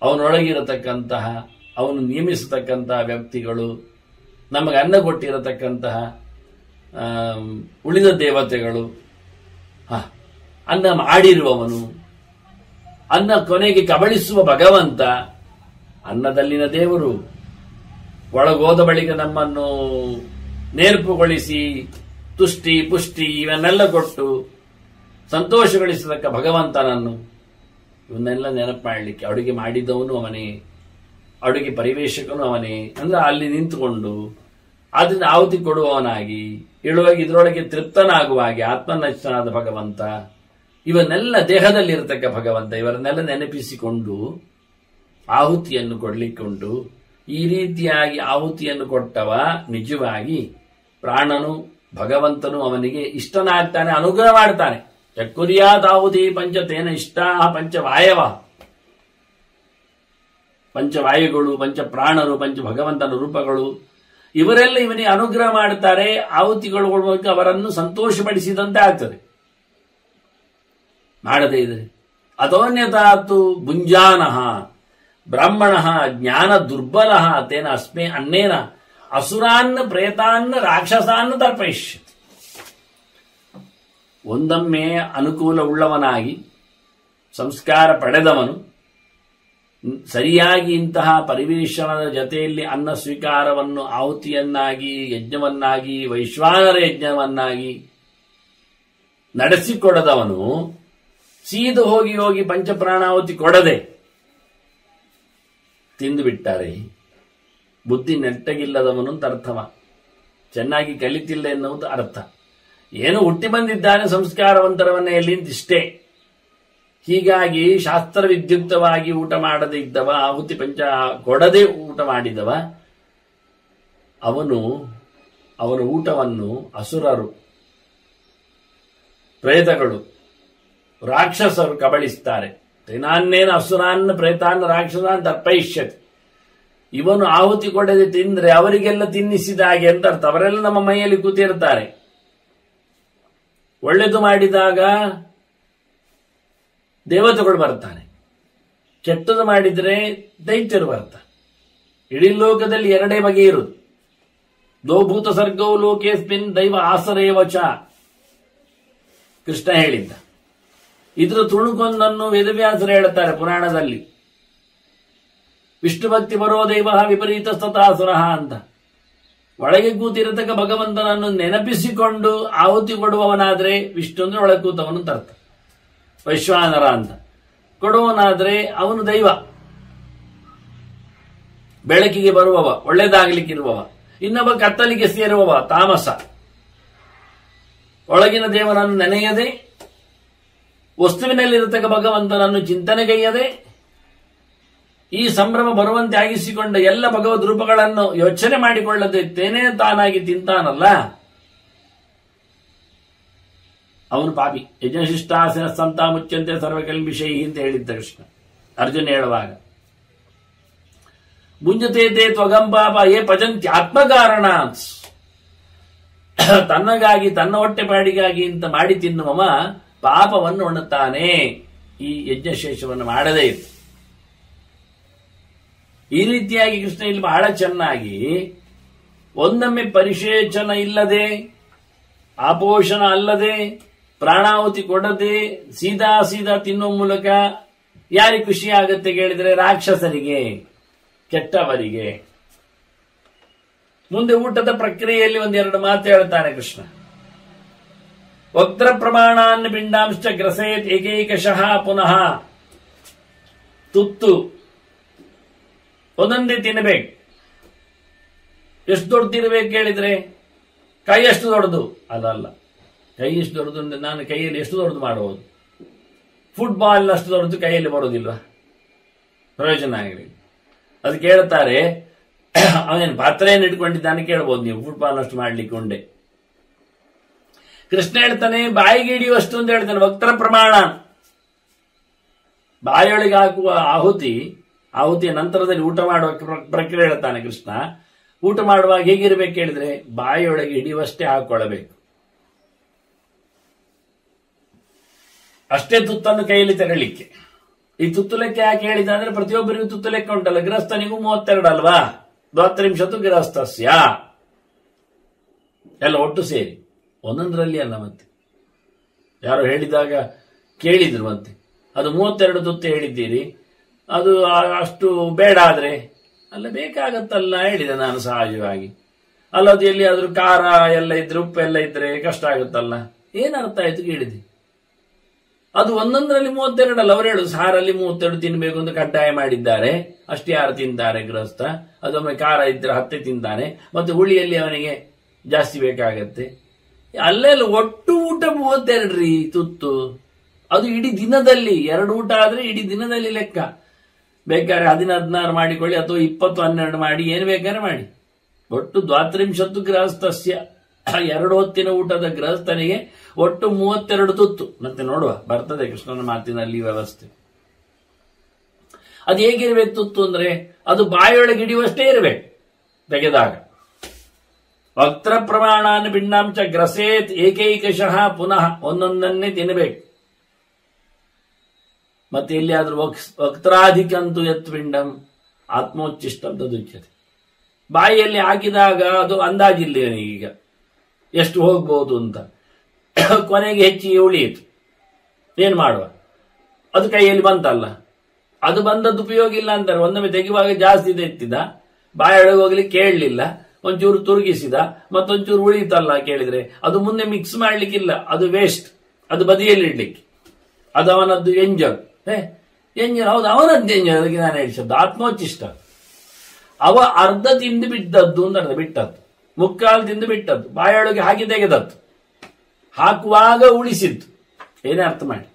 S1: ಅವನೊಳಗಿರತಕ್ಕಂತಹ, ಅವನು ನಿಯಮಿಸತಕ್ಕಂತಹ ವ್ಯಕ್ತಿಗಳು, ನಮಗೆ ಅನ್ನ ಕೊಟ್ಟಿರತಕ್ಕಂತಹ ಉಳಿದ ದೇವತೆಗಳು, ಅನ್ನ ಮಾಡಿರುವವನು, ಅನ್ನ ಕೊನೆಗೆ ಕಬಳಿಸುವ ಭಗವಂತ, ಅನ್ನದಲ್ಲಿನ ದೇವರು, ಒಳಗೋದ ಬಳಿಕ ನಮ್ಮನ್ನು ನೇರ್ಪುಗೊಳಿಸಿ ತುಷ್ಟಿ ಪುಷ್ಟಿ ಇವನ್ನೆಲ್ಲ ಕೊಟ್ಟು ಸಂತೋಷಗೊಳಿಸತಕ್ಕ ಭಗವಂತನನ್ನು, ಇವನ್ನೆಲ್ಲ ನೆನಪು ಮಾಡಲಿಕ್ಕೆ ಅಡುಗೆ ಮಾಡಿದವನು ಅವನೇ, ಅಡುಗೆ ಪರಿವೇಶಕನು ಅವನೇ. ಅಂದ್ರೆ ಅಲ್ಲಿ ನಿಂತುಕೊಂಡು ಅದನ್ನ ಆಹುತಿ ಕೊಡುವವನಾಗಿ, ಇಳುವಾಗಿ ಇದರೊಳಗೆ ತೃಪ್ತನಾಗುವ ಹಾಗೆ ಆತ್ಮನಷ್ಟನಾದ ಭಗವಂತ, ಇವನ್ನೆಲ್ಲ ದೇಹದಲ್ಲಿರತಕ್ಕ ಭಗವಂತ ಇವರನ್ನೆಲ್ಲ ನೆನಪಿಸಿಕೊಂಡು ಆಹುತಿಯನ್ನು ಕೊಡ್ಲಿಕ್ಕುಂಟು. ಈ ರೀತಿಯಾಗಿ ಆಹುತಿಯನ್ನು ಕೊಟ್ಟವ ನಿಜವಾಗಿ ಪ್ರಾಣನು ಭಗವಂತನು ಅವನಿಗೆ ಇಷ್ಟನಾಗ್ತಾನೆ, ಅನುಗ್ರಹ ಮಾಡ್ತಾನೆ. ಚಕ್ಕುರಿಯಾದಾಹುತಿ ಪಂಚತೇನ ಇಷ್ಟ ಪಂಚವಾಯವ, ಪಂಚವಾಯುಗಳು, ಪಂಚ ಪ್ರಾಣರು, ಪಂಚ ಭಗವಂತನ ರೂಪಗಳು ಇವರೆಲ್ಲ ಇವನಿಗೆ ಅನುಗ್ರಹ ಮಾಡ್ತಾರೆ. ಆಹುತಿಗಳು ಮೂಲಕ ಅವರನ್ನು ಸಂತೋಷಪಡಿಸಿದಂತೆ ಆಗ್ತದೆ. ಮಾಡದೇ ಇದ್ರೆ ಅಥೋನ್ಯತಾತು ಭುಂಜಾನಃ ಬ್ರಾಹ್ಮಣ ಜ್ಞಾನ ದುರ್ಬಲ ತೇನ ಅಸ್ಮೇ ಅನ್ನೇನ ಅಸುರಾನ್ನ ಪ್ರೇತಾನ್ನ ರಾಕ್ಷಸಾನ್ನ ತರ್ಪಯಿಷ್ಯತಿ. ಒಂದೊಮ್ಮೆ ಅನುಕೂಲ ಉಳ್ಳವನಾಗಿ ಸಂಸ್ಕಾರ ಪಡೆದವನು ಸರಿಯಾಗಿ ಇಂತಹ ಪರಿವೇಶನದ ಜೊತೆಯಲ್ಲಿ ಅನ್ನ ಸ್ವೀಕಾರವನ್ನು ಆಹುತಿಯನ್ನಾಗಿ ಯಜ್ಞವನ್ನಾಗಿ ವೈಶ್ವಾನರ ಯಜ್ಞವನ್ನಾಗಿ ನಡೆಸಿಕೊಡದವನು ಸೀದು ಹೋಗಿ ಹೋಗಿ ಪಂಚಪ್ರಾಣಾಹುತಿ ಕೊಡದೆ ತಿಂದು ಬಿಟ್ಟಾರೆ. ಬುದ್ಧಿ ನೆಟ್ಟಗಿಲ್ಲದವನು ಅಂತ ಅರ್ಥವ, ಚೆನ್ನಾಗಿ ಕಲಿತಿಲ್ಲ ಎನ್ನುವುದು ಅರ್ಥ. ಏನು ಹುಟ್ಟಿ ಬಂದಿದ್ದಾನೆ ಸಂಸ್ಕಾರವಂತರವನ್ನೇ ಎಲ್ಲಿಂತಿಷ್ಟೇ. ಹೀಗಾಗಿ ಶಾಸ್ತ್ರವಿದ್ಯುಕ್ತವಾಗಿ ಊಟ ಮಾಡದೇ ಇದ್ದವ, ಆಹುತಿ ಪಂಚ ಕೊಡದೆ ಊಟ ಮಾಡಿದವ, ಅವನ ಊಟವನ್ನು ಅಸುರರು, ಪ್ರೇತಗಳು, ರಾಕ್ಷಸರು ಕಬಳಿಸ್ತಾರೆ. ತೇನಾನ್ನೇನ ಅಸುರಾನ್ನ ಪ್ರೇತಾನ್ನ ರಾಕ್ಷಸಾನ್ ತರ್ಪಯಿಷ್ಯತಿ. ಇವನು ಆಹುತಿ ಕೊಡದೆ ತಿಂದ್ರೆ ಅವರಿಗೆಲ್ಲ ತಿನ್ನಿಸಿದ ಹಾಗೆ ಅಂತ ಅರ್ಥ. ಅವರೆಲ್ಲ ನಮ್ಮ ಮೈಯಲ್ಲಿ ಕೂತಿರ್ತಾರೆ. ಒಳ್ಳೆದು ಮಾಡಿದಾಗ ದೇವತೆಗಳು ಬರ್ತಾನೆ, ಕೆಟ್ಟದು ಮಾಡಿದ್ರೆ ದೈತ್ಯರು ಬರ್ತಾರೆ. ಇಡೀ ಲೋಕದಲ್ಲಿ ಎರಡೇ ಬಗೆ ಇರುವುದು. ದೋಭೂತ ಸರ್ಗವು ಲೋಕೇಸ್ಮಿನ್ ದೈವ ಆಸರೇವಚ ಕೃಷ್ಣ ಹೇಳಿದ್ದ. ಇದ್ರ ತುಣುಕೊಂದನ್ನು ವೇದವ್ಯಾಸರು ಹೇಳುತ್ತಾರೆ ಪುರಾಣದಲ್ಲಿ. ವಿಷ್ಣು ಭಕ್ತಿ ಬರೋ ದೈವ ವಿಪರೀತ ಸ್ತತಾಸುರ ಅಂತ. ಒಳಗೆ ಕೂತಿರತಕ್ಕ ಭಗವಂತನನ್ನು ನೆನಪಿಸಿಕೊಂಡು ಆಹುತಿ ಕೊಡುವವನಾದ್ರೆ ವಿಷ್ಣು ಅಂದ್ರೆ ಒಳಗೆ ಕೂತವನು ಅರ್ಥ. ವೈಶ್ವಾನರ ಅಂತ ಕೊಡುವವನಾದ್ರೆ ಅವನು ದೈವ, ಬೆಳಕಿಗೆ ಬರುವವ, ಒಳ್ಳೆದಾಗಲಿಕ್ಕಿರುವವ. ಇನ್ನೊಬ್ಬ ಕತ್ತಲಿಗೆ ಸೇರುವವ ತಾಮಸ. ಒಳಗಿನ ದೇವನನ್ನು ನೆನೆಯದೆ, ವಸ್ತುವಿನಲ್ಲಿರತಕ್ಕ ಭಗವಂತನನ್ನು ಚಿಂತನೆಗೈಯದೆ, ಈ ಸಂಭ್ರಮ ಬರುವಂತೆ ಆಗಿಸಿಕೊಂಡ ಎಲ್ಲ ಭಗವದ್ ರೂಪಗಳನ್ನು ಯೋಚನೆ ಮಾಡಿಕೊಳ್ಳದೆ ತೇನೇ ತಾನಾಗಿ ತಿಂತಾನಲ್ಲ, ಅವನು ಪಾಪಿ. ಯಜ್ಞಶಿಷ್ಟಾಸನ ಸಂತ ಮುಚ್ಚಂತೆ ಸರ್ವಕಲ್ಮಿಷೈ ಅಂತ ಹೇಳಿದ್ದ ಕೃಷ್ಣ ಅರ್ಜುನ ಹೇಳುವಾಗ. ಮುಂಜತೇತೆ ತ್ವಗಂ ಪಾಪ ಏ ಪಜಂತಿ ಆತ್ಮಕಾರಣ. ತನ್ನಗಾಗಿ, ತನ್ನ ಹೊಟ್ಟೆಪಾಡಿಗಾಗಿ ಅಂತ ಮಾಡಿ ತಿನ್ನುವವ ಪಾಪವನ್ನು ಉಣ್ಣುತ್ತಾನೆ. ಈ ಯಜ್ಞಶೇಷವನ್ನು ಮಾಡದೇ ಇತ್ತು. ಈ ರೀತಿಯಾಗಿ ಕೃಷ್ಣ ಇಲ್ಲಿ ಬಹಳ ಚೆನ್ನಾಗಿ ಒಂದೊಮ್ಮೆ ಪರಿಶೇಚನ ಇಲ್ಲದೆ, ಆಪೋಷಣ ಅಲ್ಲದೆ, ಪ್ರಾಣಾಹುತಿ ಕೊಡದೆ ಸೀದಾ ತಿನ್ನುವ ಮೂಲಕ ಯಾರಿಗೆ ಖುಷಿ ಆಗುತ್ತೆ ಕೇಳಿದ್ರೆ ರಾಕ್ಷಸರಿಗೆ, ಕೆಟ್ಟವರಿಗೆ. ಮುಂದೆ ಊಟದ ಪ್ರಕ್ರಿಯೆಯಲ್ಲಿ ಒಂದೆರಡು ಮಾತು ಹೇಳ್ತಾನೆ ಕೃಷ್ಣ. ವಕ್ರ ಪ್ರಮಾಣಾನ್ ಪಿಂಡಾಂಶ ಗ್ರಸೇತ್ ಏಕೈಕಶಃ ಪುನಃ. ತುತ್ತು ಒಂದೊಂದೇ ತಿನ್ನಬೇಕು. ಎಷ್ಟು ದೊಡ್ಡ ತಿನ್ನಬೇಕು ಕೇಳಿದ್ರೆ ಕೈ ಎಷ್ಟು ದೊಡ್ಡದು ಅಲ್ಲ. ಕೈ ಎಷ್ಟು ದೊಡ್ಡದು ಅಂದ್ರೆ ನಾನು ಕೈಯಲ್ಲಿ ಎಷ್ಟು ದೊಡ್ಡದು ಮಾಡಬಹುದು? ಫುಟ್ಬಾಲ್ ಅಷ್ಟು ದೊಡ್ಡದು ಕೈಯಲ್ಲಿ ಬರೋದಿಲ್ವಾ? ಪ್ರಯೋಜನ ಆಗಲಿ. ಅದು ಕೇಳ್ತಾರೆ, ಅವನೇನು ಪಾತ್ರೆಯನ್ನು ಇಟ್ಕೊಂಡಿದ್ದಾನೆ ಕೇಳ್ಬೋದು ನೀವು, ಫುಟ್ಬಾಲ್ ಅಷ್ಟು ಮಾಡ್ಲಿಕ್ಕೆ ಉಂಡೆ. ಕೃಷ್ಣ ಹೇಳ್ತಾನೆ ಬಾಯಿಗೆ ಹಿಡಿಯುವಷ್ಟು ಅಂತ ಹೇಳ್ತಾನೆ. ವಕ್ರ ಪ್ರಮಾಣ, ಬಾಯೊಳಗೆ ಹಾಕುವ ಆಹುತಿಯ ನಂತರದಲ್ಲಿ ಊಟ ಮಾಡುವ ಪ್ರಕ್ರಿಯೆ ಹೇಳ್ತಾನೆ ಕೃಷ್ಣ. ಊಟ ಮಾಡುವಾಗ ಹೇಗಿರ್ಬೇಕು ಹೇಳಿದ್ರೆ ಬಾಯಿಯೊಳಗೆ ಹಿಡಿಯುವಷ್ಟೇ ಹಾಕೊಳ್ಳಬೇಕು. ಅಷ್ಟೇ ತುತ್ತನ್ನು ಕೈಯಲ್ಲಿ ತರಲಿಕ್ಕೆ. ಈ ತುತ್ತು ಲೆಕ್ಕ ಯಾಕೆ ಹೇಳಿದ ಅಂದ್ರೆ ಪ್ರತಿಯೊಬ್ಬರಿಗೂ ತುತ್ತು ಲೆಕ್ಕ ಉಂಟಲ್ಲ. ಗೃಹಸ್ಥನಿಗೂ 32 ಅಲ್ವಾ? 32 ಗೃಹಸ್ಥಸ್ಯ ಎಲ್ಲ ಒಟ್ಟು ಸೇರಿ ಒಂದೊಂದರಲ್ಲಿ ಅಲ್ಲ. ಮತ್ತೆ ಯಾರು ಹೇಳಿದಾಗ ಕೇಳಿದ್ರು, ಮತ್ತೆ ಅದು 32 ತುತ್ತು ಹೇಳಿದ್ದೀರಿ, ಅದು ಅಷ್ಟು ಬೇಡ ಆದ್ರೆ ಅಲ್ಲ ಬೇಕಾಗತ್ತಲ್ಲ ಹೇಳಿದೆ ನಾನು ಸಹಜವಾಗಿ. ಅಲ್ಲದು ಎಲ್ಲಿಯಾದ್ರೂ ಖಾರ ಎಲ್ಲ ಇದ್ರೆ, ಉಪ್ಪೆಲ್ಲ ಇದ್ರೆ ಕಷ್ಟ ಆಗುತ್ತಲ್ಲ. ಏನರ್ಥ ಆಯ್ತು ಕೇಳಿದೆ. ಅದು ಒಂದೊಂದರಲ್ಲಿ 32 ಅಲ್ಲ. ಅವರು ಹೇಳುದು ಸಾರಲ್ಲಿ 32 ತಿನ್ಬೇಕು ಅಂತ ಕಡ್ಡಾಯ ಮಾಡಿದ್ದಾರೆ. ಅಷ್ಟೇ ಯಾರು ತಿಂತಾರೆ ಗೃಹಸ್ಥ. ಅದೊಮ್ಮೆ ಖಾರ ಇದ್ರೆ 10 ತಿಂತಾನೆ, ಮತ್ತೆ ಹುಳಿಯಲ್ಲಿ ಅವನಿಗೆ ಜಾಸ್ತಿ ಬೇಕಾಗತ್ತೆ. ಅಲ್ಲೆಲ್ಲ ಒಟ್ಟು ಊಟ 32 ತುತ್ತು. ಅದು ಇಡೀ ದಿನದಲ್ಲಿ 2 ಊಟ ಆದ್ರೆ ಇಡೀ ದಿನದಲ್ಲಿ ಲೆಕ್ಕ. ಬೇಕಾದ್ರೆ 16 ಮಾಡಿಕೊಳ್ಳಿ ಅಥವಾ 20-12 ಮಾಡಿ, ಏನು ಬೇಕಾದ್ರೆ ಮಾಡಿ. ಒಟ್ಟು 32 ಗೃಹಸ್ಥಸ್ಯ, 2 ಹೊತ್ತಿನ ಊಟದ ಗೃಹಸ್ಥನಿಗೆ ಒಟ್ಟು 32 ತುತ್ತು. ಮತ್ತೆ ನೋಡುವ, ಬರ್ತದೆ ಕೃಷ್ಣನ ಮಾತಿನಲ್ಲಿ ವ್ಯವಸ್ಥೆ. ಅದು ಹೇಗಿರ್ಬೇಕು ತುತ್ತು ಅಂದ್ರೆ, ಅದು ಬಾಯೊಳಗೆ ಹಿಡಿಯುವಷ್ಟೇ ಇರಬೇಕು ತೆಗೆದಾಗ. ವಕ್ತ್ರ ಪ್ರಮಾಣಾನ ಪಿಂಡಾಂಶ ಗ್ರಸೇತ್ ಏಕೈಕಶಃ, ಪುನಃ ಒಂದೊಂದನ್ನೇ ತಿನ್ನಬೇಕು. ಮತ್ತೆ ಎಲ್ಲಿಯಾದ್ರೂ ವಕ್ತ್ರಾಧಿಕಂತು ಯತ್ ಪಿಂಡಂ ಆತ್ಮೋಚ್ಚಿಷ್ಟಂ ತದುಚ್ಯತೆ. ಬಾಯಿಯಲ್ಲಿ ಹಾಕಿದಾಗ ಅದು ಅಂದಾಜಿಲ್ಲ ಈಗ ಎಷ್ಟು ಹೋಗ್ಬಹುದು ಅಂತ. ಕೊನೆಗೆ ಹೆಚ್ಚಿಗೆ ಉಳಿಯಿತು, ಏನ್ ಮಾಡುವ? ಅದು ಕೈಯಲ್ಲಿ ಬಂತಲ್ಲ, ಅದು ಬಂದದ್ದು ಉಪಯೋಗ ಇಲ್ಲ ಅಂತಾರೆ. ಒಂದೊಮ್ಮೆ ತೆಗೆಯುವಾಗ ಜಾಸ್ತಿ ಎತ್ತಿದ, ಬಾಯೊಳಗೆ ಹೋಗ್ಲಿಕ್ಕೆ ಕೇಳಲಿಲ್ಲ, ಒಂಚೂರು ತುರುಗಿಸಿದ, ಮತ್ತೊಂಚೂರು ಉಳಿಯಿತಲ್ಲ ಕೇಳಿದ್ರೆ ಅದು ಮುಂದೆ ಮಿಕ್ಸ್ ಮಾಡ್ಲಿಕ್ಕಿಲ್ಲ, ಅದು ವೇಸ್ಟ್, ಅದು ಬದಿಯಲ್ಲಿ ಇಡ್ಲಿಕ್ಕೆ. ಅದು ಅವನದ್ದು ಎಂಜಲ್. ಎಂಜಲ್ ಹೌದು, ಅವನದ್ದು ಎಂಜಲ್. ಅದಕ್ಕೆ ನಾನು ಹೇಳಿ ಶಬ್ದ ಆತ್ಮೋಚ್ಚಿಷ್ಟ. ಅವ ಅರ್ಧ ತಿಂದು ಬಿದ್ದದ್ದು ಅಂತ ಬಿಟ್ಟದ್ದು, ಮುಕ್ಕಾಲು ತಿಂದು ಬಿಟ್ಟದ್ದು, ಬಾಯೊಳಗೆ ಹಾಕಿ ತೆಗೆದದ್ದು, ಹಾಕುವಾಗ ಉಳಿಸಿದ್ದು. ಏನೇ ಅರ್ಥ ಮಾಡಿ.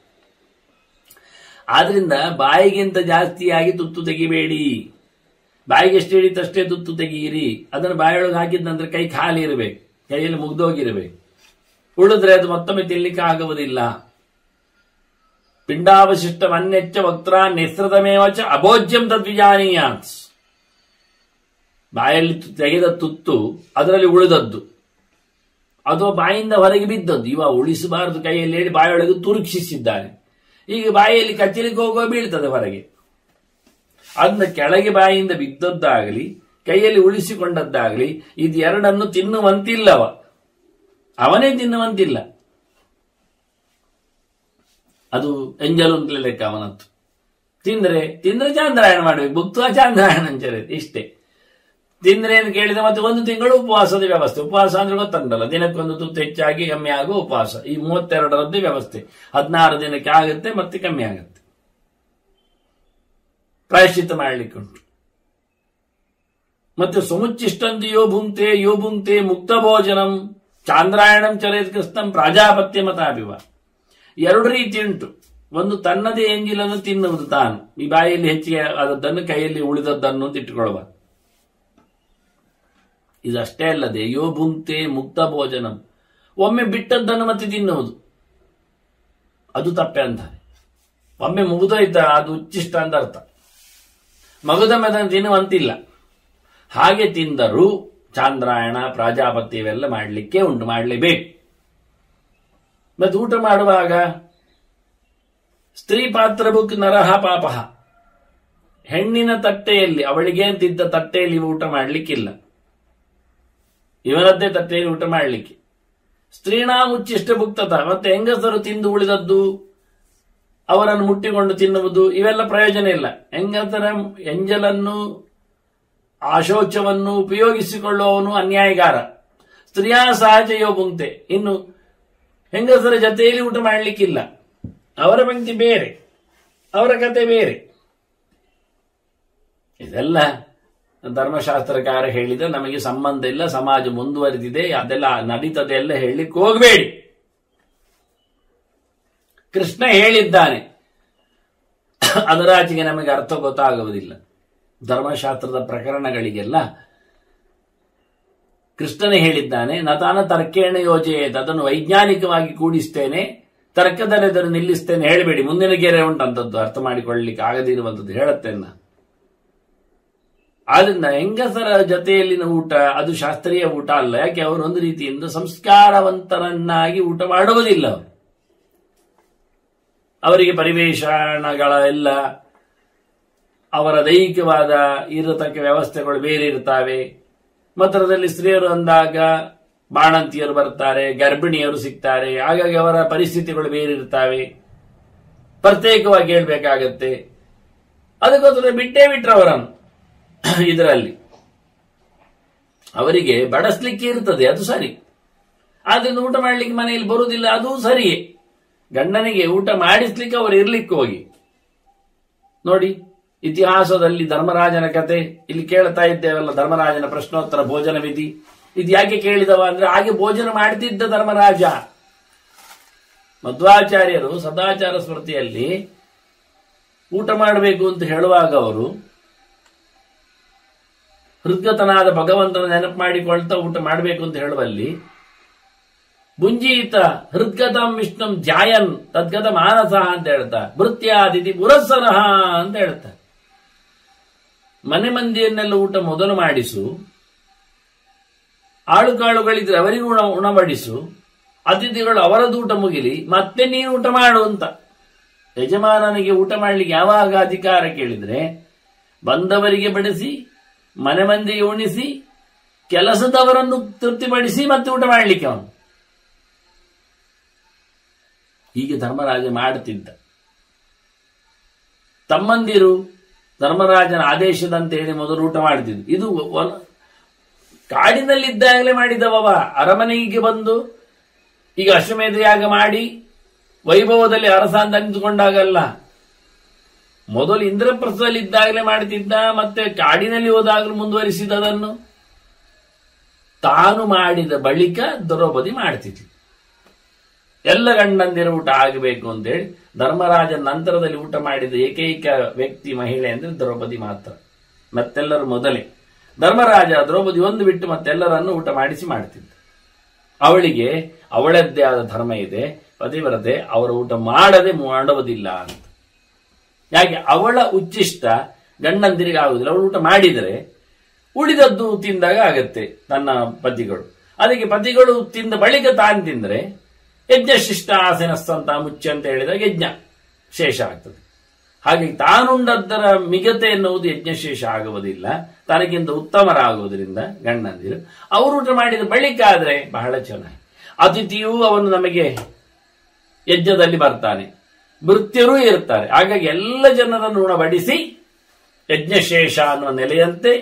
S1: ಆದ್ರಿಂದ ಬಾಯಿಗಿಂತ ಜಾಸ್ತಿಯಾಗಿ ತುತ್ತು ತೆಗಿಬೇಡಿ. ಬಾಯಿಗೆ ಎಷ್ಟು ಹಿಡಿತಷ್ಟೇ ತುತ್ತು ತೆಗೀರಿ. ಅದನ್ನು ಬಾಯೊಳಗೆ ಹಾಕಿದ್ನಂದ್ರೆ ಕೈ ಖಾಲಿ ಇರಬೇಕು, ಕೈಯಲ್ಲಿ ಮುಗ್ದೋಗಿರಬೇಕು. ಉಳಿದ್ರೆ ಅದು ಮತ್ತೊಮ್ಮೆ ತಿನ್ಲಿಕ್ಕೆ ಆಗುವುದಿಲ್ಲ. ಪಿಂಡಾವಶಿಷ್ಟ ಮನ್ನೆಚ್ಚ ವಕ್ತ್ರ ನಿಸ್ರತಮೇವಚ ಅಭೋಜ್ಯಂ ತದ್ವಿಜಾನೀಯಾತ್. ಬಾಯಲ್ಲಿ ತೆಗೆದ ತುತ್ತು ಅದರಲ್ಲಿ ಉಳಿದದ್ದು, ಅಥವಾ ಬಾಯಿಂದ ಹೊರಗೆ ಬಿದ್ದದ್ದು. ಇವ ಉಳಿಸಬಾರದು, ಕೈಯಲ್ಲಿ ಹೇಳಿ ಬಾಯೊಳಗೆ ತುರುಕ್ಷಿಸಿದ್ದಾನೆ. ಈಗ ಬಾಯಿಯಲ್ಲಿ ಕಚ್ಚಲಿಕ್ಕೆ ಹೋಗುವ ಬೀಳ್ತದೆ ಹೊರಗೆ. ಅದನ್ನ ಕೆಳಗೆ ಬಾಯಿಯಿಂದ ಬಿದ್ದದ್ದಾಗಲಿ ಕೈಯಲ್ಲಿ ಉಳಿಸಿಕೊಂಡದ್ದಾಗಲಿ ಇದು ಎರಡನ್ನು ತಿನ್ನುವಂತಿಲ್ಲವ, ಅವನೇ ತಿನ್ನುವಂತಿಲ್ಲ. ಅದು ಎಂಜಲು ಅಂತಲೇ ಲೆಕ್ಕ ಅವನತ್ತು. ತಿಂದ್ರೆ ಚಾಂದ್ರಾಯಣ ಮಾಡ್ಬೇಕು, ಭುಕ್ತ ಚಾಂದ್ರಾಯಣ ಅಂಚರೆ ಇಷ್ಟೇ. ತಿಂದ್ರೆ ಏನು ಕೇಳಿದ ಮತ್ತೆ 1 ತಿಂಗಳು ಉಪವಾಸದ ವ್ಯವಸ್ಥೆ. ಉಪವಾಸ ಅಂದ್ರೆ ಗೊತ್ತಂಟಲ್ಲ, ದಿನಕ್ಕೊಂದು ತುತ್ತು ಹೆಚ್ಚಾಗಿ ಕಮ್ಮಿ ಆಗುವ ಉಪವಾಸ. ಈ 32ರದ್ದು ವ್ಯವಸ್ಥೆ 16 ದಿನಕ್ಕೆ ಆಗುತ್ತೆ, ಮತ್ತೆ ಕಮ್ಮಿ ಆಗುತ್ತೆ. ಪ್ರಾಯಶ್ಚಿತ್ತ ಮಾಡಲಿಕ್ಕೆ ಉಂಟು. ಮತ್ತೆ ಸುಮುಚ್ಚಿಷ್ಟಂದು ಯೋ ಭುಂಕ್ತೆ ಮುಕ್ತ ಭೋಜನಂ ಚಾಂದ್ರಾಯಣಂ ಚರೇತ್ ಕೃಷ್ಣಂ ಪ್ರಾಜಾಪತ್ಯ ಮತಾಭಿವ. 2 ರೀತಿ ಉಂಟು. ಒಂದು ತನ್ನದೇ ಎಂಜಿಲನ್ನು ತಿನ್ನುವುದು ತಾನು, ಈ ಬಾಯಲ್ಲಿ ಹೆಚ್ಚಿಗೆ ಆದದ್ದನ್ನು ಕೈಯಲ್ಲಿ ಉಳಿದದ್ದನ್ನು ಇಟ್ಟುಕೊಳ್ಳುವ. ಇದಷ್ಟೇ ಅಲ್ಲದೆ ಯೋ ಭುಂಕ್ತೆ ಮುಕ್ತ ಭೋಜನಂ, ಒಮ್ಮೆ ಬಿಟ್ಟದ್ದನ್ನು ಮತ್ತೆ ತಿನ್ನುವುದು, ಅದು ತಪ್ಪೆ ಅಂತಾರೆ. ಒಮ್ಮೆ ಮುಗಿದೋಯ್ತ ಅದು ಉಚ್ಚಿಷ್ಟ ಅಂತ ಅರ್ಥ. ಮಗುದ ಮೇಲೆ ತಿನ್ನುವಂತಿಲ್ಲ. ಹಾಗೆ ತಿಂದರೂ ಚಾಂದ್ರಾಯಣ ಪ್ರಾಜಾಪತ್ಯ ಇವೆಲ್ಲ ಮಾಡಲಿಕ್ಕೆ ಉಂಟು, ಮಾಡಲೇಬೇಕು. ಮತ್ತೆ ಊಟ ಮಾಡುವಾಗ ಸ್ತ್ರೀ ಪಾತ್ರ ಬುಕ್ ನರಹ ಪಾಪಃ, ಹೆಣ್ಣಿನ ತಟ್ಟೆಯಲ್ಲಿ ಅವಳಿಗೆ ಅಂತಿದ್ದ ತಟ್ಟೆಯಲ್ಲಿ ಊಟ ಮಾಡಲಿಕ್ಕಿಲ್ಲ, ಇವನದ್ದೇ ತಟ್ಟೆಯಲ್ಲಿ ಊಟ ಮಾಡಲಿಕ್ಕೆ. ಸ್ತ್ರೀಣಾ ಉಚ್ಚಿಷ್ಟ ಭುಕ್ತತ, ಮತ್ತೆ ಹೆಂಗಸರು ತಿಂದು ಉಳಿದದ್ದು ಅವರನ್ನು ಮುಟ್ಟಿಕೊಂಡು ತಿನ್ನುವುದು, ಇವೆಲ್ಲ ಪ್ರಯೋಜನ ಇಲ್ಲ. ಹೆಂಗಸರ ಎಂಜಲನ್ನು ಆಶೋಚವನ್ನು ಉಪಯೋಗಿಸಿಕೊಳ್ಳುವವನು ಅನ್ಯಾಯಗಾರ. ಸ್ತ್ರೀಯ ಸಹಜಯೋ ಭುಂಕ್ತೆ, ಇನ್ನು ಹೆಂಗಸರ ಜೊತೆಯಲ್ಲಿ ಊಟ ಮಾಡಲಿಕ್ಕಿಲ್ಲ, ಅವರ ಪಂಕ್ತಿ ಬೇರೆ, ಅವರ ಕತೆ ಬೇರೆ. ಇದೆಲ್ಲ ಧರ್ಮಶಾಸ್ತ್ರಕಾರ ಹೇಳಿದ, ನಮಗೆ ಸಂಬಂಧ ಇಲ್ಲ, ಸಮಾಜ ಮುಂದುವರೆದಿದೆ, ಅದೆಲ್ಲ ನಡೀತದೆ ಎಲ್ಲ ಹೇಳಲಿಕ್ಕೆ ಹೋಗಬೇಡಿ. ಕೃಷ್ಣ ಹೇಳಿದ್ದಾನೆ, ಅದರಾಚೆಗೆ ನಮಗೆ ಅರ್ಥ ಗೊತ್ತಾಗುವುದಿಲ್ಲ. ಧರ್ಮಶಾಸ್ತ್ರದ ಪ್ರಕರಣಗಳಿಗೆಲ್ಲ ಕೃಷ್ಣನೇ ಹೇಳಿದ್ದಾನೆ, ನತಾನ ತರ್ಕೇಣ ಯೋಜೆಯೇತ್, ಅದನ್ನು ವೈಜ್ಞಾನಿಕವಾಗಿ ಕೂಡಿಸ್ತೇನೆ, ತರ್ಕದಲ್ಲಿ ಅದನ್ನು ನಿಲ್ಲಿಸ್ತೇನೆ ಹೇಳಬೇಡಿ. ಮುಂದಿನ ಗೆರೆ ಉಂಟಂತದ್ದು ಅರ್ಥ ಮಾಡಿಕೊಳ್ಳಲಿಕ್ಕೆ ಆಗದಿರುವಂಥದ್ದು ಹೇಳುತ್ತೇನೆ. ಆದ್ರಿಂದ ಹೆಂಗಸರ ಜೊತೆಯಲ್ಲಿನ ಊಟ ಅದು ಶಾಸ್ತ್ರೀಯ ಊಟ ಅಲ್ಲ. ಯಾಕೆ? ಅವರು ಒಂದು ರೀತಿಯಿಂದ ಸಂಸ್ಕಾರವಂತರನ್ನಾಗಿ ಊಟ ಮಾಡುವುದಿಲ್ಲ. ಅವರಿಗೆ ಪರಿವೇಷಣಗಳ ಎಲ್ಲ ಅವರ ದೈಹಿಕವಾದ ಇರತಕ್ಕ ವ್ಯವಸ್ಥೆಗಳು ಬೇರೆ ಇರ್ತಾವೆ. ಮತ್ತದಲ್ಲಿ ಸ್ತ್ರೀಯರು ಅಂದಾಗ ಬಾಣಂತಿಯರು ಬರ್ತಾರೆ, ಗರ್ಭಿಣಿಯರು ಸಿಗ್ತಾರೆ, ಹಾಗಾಗಿ ಅವರ ಪರಿಸ್ಥಿತಿಗಳು ಬೇರೆ ಇರ್ತಾವೆ, ಪ್ರತ್ಯೇಕವಾಗಿ ಹೇಳ್ಬೇಕಾಗತ್ತೆ. ಅದಕ್ಕೋಸ್ಕರ ಬಿಟ್ಟೇ ಬಿಟ್ರು ಅವರನ್ನು. ಇದರಲ್ಲಿ ಅವರಿಗೆ ಬಡಿಸ್ಲಿಕ್ಕೆ ಇರ್ತದೆ, ಅದು ಸರಿ. ಆದ್ರಿಂದ ಊಟ ಮಾಡ್ಲಿಕ್ಕೆ ಮನೆಯಲ್ಲಿ ಬರುವುದಿಲ್ಲ, ಅದು ಸರಿಯೇ. ಗಂಡನಿಗೆ ಊಟ ಮಾಡಿಸ್ಲಿಕ್ಕೆ ಅವರು ಇರ್ಲಿಕ್ಕೆ ಹೋಗಿ ನೋಡಿ. ಇತಿಹಾಸದಲ್ಲಿ ಧರ್ಮರಾಜನ ಕತೆ ಇಲ್ಲಿ ಕೇಳ್ತಾ ಇದ್ದೇವಲ್ಲ, ಧರ್ಮರಾಜನ ಪ್ರಶ್ನೋತ್ತರ ಭೋಜನ ವಿಧಿ. ಇದು ಯಾಕೆ ಕೇಳಿದವ ಅಂದ್ರೆ, ಹಾಗೆ ಭೋಜನ ಮಾಡ್ತಿದ್ದ ಧರ್ಮರಾಜ. ಮಧ್ವಾಚಾರ್ಯರು ಸದಾಚಾರ ಸ್ಮೃತಿಯಲ್ಲಿ ಊಟ ಮಾಡಬೇಕು ಅಂತ ಹೇಳುವಾಗ ಅವರು ಹೃದ್ಗತನಾದ ಭಗವಂತನ ನೆನಪು ಮಾಡಿಕೊಳ್ತಾ ಊಟ ಮಾಡಬೇಕು ಅಂತ ಹೇಳುವಲ್ಲಿ ಭುಂಜೀತ ಹೃದ್ಗತಂ ವಿಷ್ಣುಂ ಜಾಯನ್ ತದ್ಗತ ಮಾನಸ ಅಂತ ಹೇಳ್ತಾ ಭೃತ್ಯಾದಿತಿ ಪುರಸ್ಸರಹ ಅಂತ ಹೇಳ್ತಾ ಮನೆ ಮಂದಿಯನ್ನೆಲ್ಲ ಊಟ ಮೊದಲು ಮಾಡಿಸು, ಆಳುಕಾಳುಗಳಿದ್ರೆ ಅವರಿಗೂ ಉಣಬಡಿಸು, ಅತಿಥಿಗಳು ಅವರದ್ದು ಊಟ ಮುಗಿಲಿ, ಮತ್ತೆ ನೀನು ಊಟ ಮಾಡು ಅಂತ. ಯಜಮಾನನಿಗೆ ಊಟ ಮಾಡಲಿಕ್ಕೆ ಯಾವಾಗ ಅಧಿಕಾರ ಕೇಳಿದ್ರೆ ಬಂದವರಿಗೆ ಬಡಿಸಿ, ಮನೆ ಮಂದಿಗೆ ಉಣಿಸಿ, ಕೆಲಸದವರನ್ನು ತೃಪ್ತಿಪಡಿಸಿ ಮತ್ತೆ ಊಟ ಮಾಡಲಿಕ್ಕೆ ಅವನು. ಹೀಗೆ ಧರ್ಮರಾಜ ಮಾಡುತ್ತಿದ್ದ. ತಮ್ಮಂದಿರು ಧರ್ಮರಾಜನ ಆದೇಶದಂತೆ ಹೇಳಿ ಮೊದಲು ಊಟ ಮಾಡ್ತಿದ್ರು. ಇದು ಕಾಡಿನಲ್ಲಿದ್ದಾಗಲೇ ಮಾಡಿದವ. ಅರಮನೆಗೆ ಬಂದು ಈಗ ಅಶ್ವಮೇಧ ಯಾಗ ಮಾಡಿ ವೈಭವದಲ್ಲಿ ಅರಸ ಅಂತ ನಿಂತುಕೊಂಡಾಗಲ್ಲ, ಮೊದಲು ಇಂದ್ರಪ್ರಸ್ಥದಲ್ಲಿ ಇದ್ದಾಗಲೇ ಮಾಡ್ತಿದ್ದ. ಮತ್ತೆ ಕಾಡಿನಲ್ಲಿ ಹೋದಾಗಲೂ ಮುಂದುವರಿಸಿದದನ್ನು ತಾನು ಮಾಡಿದ ಬಳಿಕ ದ್ರೌಪದಿ ಮಾಡ್ತಿದ್ಲು. ಎಲ್ಲ ಗಂಡಂದಿರ ಊಟ ಆಗಬೇಕು ಅಂತೇಳಿ ಧರ್ಮರಾಜನ ನಂತರದಲ್ಲಿ ಊಟ ಮಾಡಿದ ಏಕೈಕ ವ್ಯಕ್ತಿ ಮಹಿಳೆ ಅಂದ್ರೆ ದ್ರೌಪದಿ ಮಾತ್ರ. ಮತ್ತೆಲ್ಲರೂ ಮೊದಲೇ. ಧರ್ಮರಾಜ ದ್ರೌಪದಿ ಒಂದು ಬಿಟ್ಟು ಮತ್ತೆಲ್ಲರನ್ನು ಊಟ ಮಾಡಿಸಿ ಮಾಡ್ತಿದ್ದ. ಅವಳಿಗೆ ಅವಳದ್ದೇ ಆದ ಧರ್ಮ ಇದೆ, ಪತಿವ್ರತೆ, ಅವರ ಊಟ ಮಾಡದೆ ಮಾಡುವುದಿಲ್ಲ ಅಂತ. ಯಾಕೆ? ಅವಳ ಉಚ್ಚಿಷ್ಟ ಗಂಡಂದಿರಿಗೆ ಆಗುದಿಲ್ಲ. ಅವಳು ಊಟ ಮಾಡಿದರೆ ಉಳಿದದ್ದು ತಿಂದಾಗ ಆಗತ್ತೆ ತನ್ನ ಪತಿಗಳು. ಅದಕ್ಕೆ ಪತಿಗಳು ತಿಂದ ಬಳಿಕ ತಾನು ತಿಂದ್ರೆ ಯಜ್ಞಶಿಷ್ಟ ಆಸನಸ್ತಂತ ಮುಚ್ಚ ಅಂತ ಹೇಳಿದಾಗ ಯಜ್ಞ ಶೇಷ ಆಗ್ತದೆ. ಹಾಗೆ ತಾನುಂಡದ್ದರ ಮಿಗತೆ ಎನ್ನುವುದು ಯಜ್ಞಶೇಷ ಆಗುವುದಿಲ್ಲ. ತನಗಿಂತ ಉತ್ತಮರಾಗುವುದರಿಂದ ಗಂಡಂದಿರು ಅವರು ಊಟ ಮಾಡಿದ ಬಳಿಕ ಆದ್ರೆ ಬಹಳ ಚೆನ್ನಾಗಿ. ಅತಿಥಿಯೂ ಅವನು ನಮಗೆ ಯಜ್ಞದಲ್ಲಿ ಬರ್ತಾನೆ, ಭೃತ್ಯರೂ ಇರ್ತಾರೆ. ಹಾಗಾಗಿ ಎಲ್ಲ ಜನರನ್ನು ಉಣಬಡಿಸಿ ಯಜ್ಞಶೇಷ ಅನ್ನುವ ನೆಲೆಯಂತೆ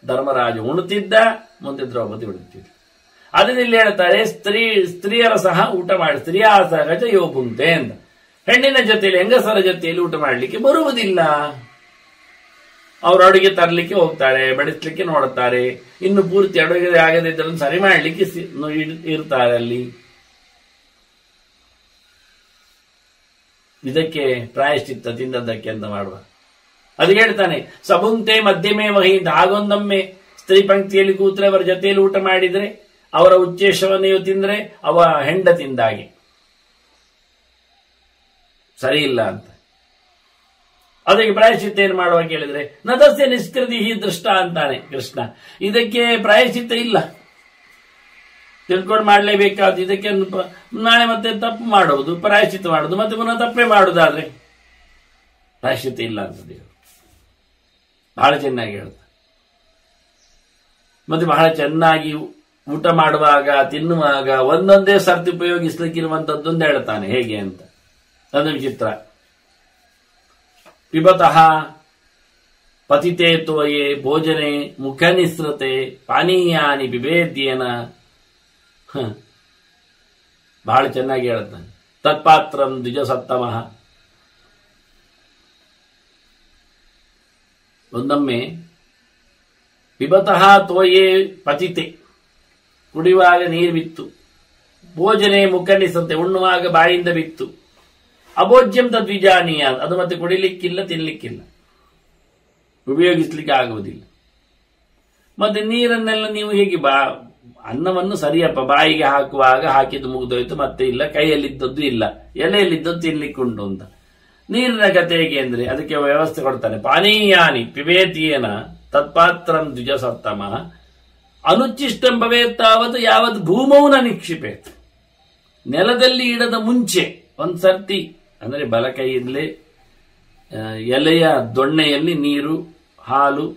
S1: ಧರ್ಮರಾಜ ಉಣುತ್ತಿದ್ದ. ಮುಂದೆ ದ್ರೌಪದಿ ಉಣುತ್ತಿದ್ದ. ಅದನ್ನ ಇಲ್ಲಿ ಹೇಳ್ತಾರೆ, ಸ್ತ್ರೀಯರ ಸಹ ಊಟ ಮಾಡಿ, ಸ್ತ್ರೀಯ ಸಹಜ ಯೋಪುಂತೆ ಅಂತ. ಹೆಣ್ಣಿನ ಜೊತೆಯಲ್ಲಿ ಹೆಂಗಸರ ಜೊತೆಯಲ್ಲಿ ಊಟ ಮಾಡಲಿಕ್ಕೆ ಬರುವುದಿಲ್ಲ. ಅವರು ಅಡುಗೆ ತರಲಿಕ್ಕೆ ಹೋಗ್ತಾರೆ, ಬಡಿಸ್ಲಿಕ್ಕೆ ನೋಡುತ್ತಾರೆ, ಇನ್ನು ಪೂರ್ತಿ ಅಡುಗೆ ಆಗದಿದ್ದರನ್ನು ಸರಿ ಮಾಡಲಿಕ್ಕೆ ಇರ್ತಾರೆ ಅಲ್ಲಿ. ಇದಕ್ಕೆ ಪ್ರಾಯಶ್ಚಿತ್ತ ತಿಂದದ್ದಕ್ಕೆ ಅಂತ ಮಾಡುವ. ಅದಕ್ಕೆ ಹೇಳ್ತಾನೆ, ಸಬುಂತೆ ಮಧ್ಯಮೇ ವಹಿ ಅಂತ. ಆಗೊಂದೊಮ್ಮೆ ಸ್ತ್ರೀ ಪಂಕ್ತಿಯಲ್ಲಿ ಕೂತ್ರೆ ಅವರ ಜೊತೆಯಲ್ಲಿ ಊಟ ಮಾಡಿದ್ರೆ, ಅವರ ಉಚ್ಚೇಶವನ್ನು ನೀವು ತಿಂದ್ರೆ ಅವ ಹೆಂಡ ತಿಂದಾಗೆ, ಸರಿ ಇಲ್ಲ ಅಂತ. ಅದಕ್ಕೆ ಪ್ರಾಯಶ್ಚಿತ್ತ ಏನು ಮಾಡುವ ಕೇಳಿದ್ರೆ, ನದಸ್ಯ ನಿಷ್ಕೃತಿ ಹಿ ದೃಷ್ಟ ಅಂತಾನೆ ಕೃಷ್ಣ. ಇದಕ್ಕೆ ಪ್ರಾಯಶ್ಚಿತ್ತ ಇಲ್ಲ, ತಿಳ್ಕೊಂಡು ಮಾಡಲೇಬೇಕಾದ. ಇದಕ್ಕೆ ನಾಳೆ ಮತ್ತೆ ತಪ್ಪು ಮಾಡುವುದು, ಪ್ರಾಯಶ್ಚಿತ್ತ ಮಾಡುದು, ಮತ್ತೆ ಪುನಃ ತಪ್ಪೇ ಮಾಡುದಾದ್ರೆ ಪ್ರಾಯಶ್ಚಿತ್ತ ಇಲ್ಲ ಅಂತ ದೇವರು ಬಹಳ ಚೆನ್ನಾಗಿ ಹೇಳ್ತಾರೆ. ಮತ್ತೆ ಬಹಳ ಚೆನ್ನಾಗಿ ಊಟ ಮಾಡುವಾಗ ತಿನ್ನುವಾಗ ಒಂದೊಂದೇ ಸರ್ತಿ ಉಪಯೋಗಿಸ್ಲಿಕ್ಕಿರುವಂತದ್ದೊಂದು ಹೇಳ್ತಾನೆ ಹೇಗೆ ಅಂತ. ಅದು ವಿಚಿತ್ರ. ಪಿಬತಃ ಪತಿತೆ ತೋಯೆ ಭೋಜನೆ ಮುಖ ನಿಸ್ರತೆ ಪಾನೀಯಾನಿ ಪಿಬೇದ್ಯೇನ. ಬಹಳ ಚೆನ್ನಾಗಿ ಹೇಳ್ತಾನೆ. ತತ್ಪಾತ್ರಂ ದ್ವಿಜಸತ್ತಮಃ. ಒಂದೊಮ್ಮೆ ಪಿಬತಃ ತೋಯೆ ಪತಿತೆ, ಕುಡಿಯುವಾಗ ನೀರು ಬಿತ್ತು, ಭೋಜನೆ ಮುಖನಿಸಂತೆ, ಉಣ್ಣುವಾಗ ಬಾಯಿಂದ ಬಿತ್ತು, ಅಭೋಜ್ಯಂ ತದ್ವಿಜಾನೀಯ, ಅದು ಮತ್ತೆ ಕುಡಿಲಿಕ್ಕಿಲ್ಲ, ತಿನ್ಲಿಕ್ಕಿಲ್ಲ, ಉಪಯೋಗಿಸ್ಲಿಕ್ಕೆ ಆಗುವುದಿಲ್ಲ. ಮತ್ತೆ ನೀರನ್ನೆಲ್ಲ ನೀವು ಹೇಗೆ ಅನ್ನವನ್ನು ಸರಿಯಪ್ಪ ಬಾಯಿಗೆ ಹಾಕುವಾಗ ಹಾಕಿದ್ದು ಮುಗಿದೋಯ್ತು, ಮತ್ತೆ ಇಲ್ಲ, ಕೈಯಲ್ಲಿದ್ದದ್ದು ಇಲ್ಲ, ಎಲೆಯಲ್ಲಿದ್ದದ್ದು ತಿನ್ಲಿಕ್ಕುಂಟು ಅಂತ. ನೀರಿನ ಕತೆ ಹೇಗೆ ಅಂದ್ರೆ ಅದಕ್ಕೆ ವ್ಯವಸ್ಥೆ ಕೊಡ್ತಾನೆ. ಪಾನೀಯಾನಿ ಪಿಬೇತಿಯೇನ ತತ್ಪಾತ್ರಂ ದ್ವಿಜಸತ್ತಮ ಅನುಚ್ಚಿಷ್ಟಂ ಭವೇತ್ತಾವತ್ ಯಾವತ್ ಭೂಮೌನ ನಿಕ್ಷಿಪೇತ್. ನೆಲದಲ್ಲಿ ಇಡದ ಮುಂಚೆ ಒಂದ್ಸರ್ತಿ ಅಂದ್ರೆ ಬಲಕೈಯಿಂದಲೇ ಎಲೆಯ ದೊಣ್ಣೆಯಲ್ಲಿ ನೀರು, ಹಾಲು,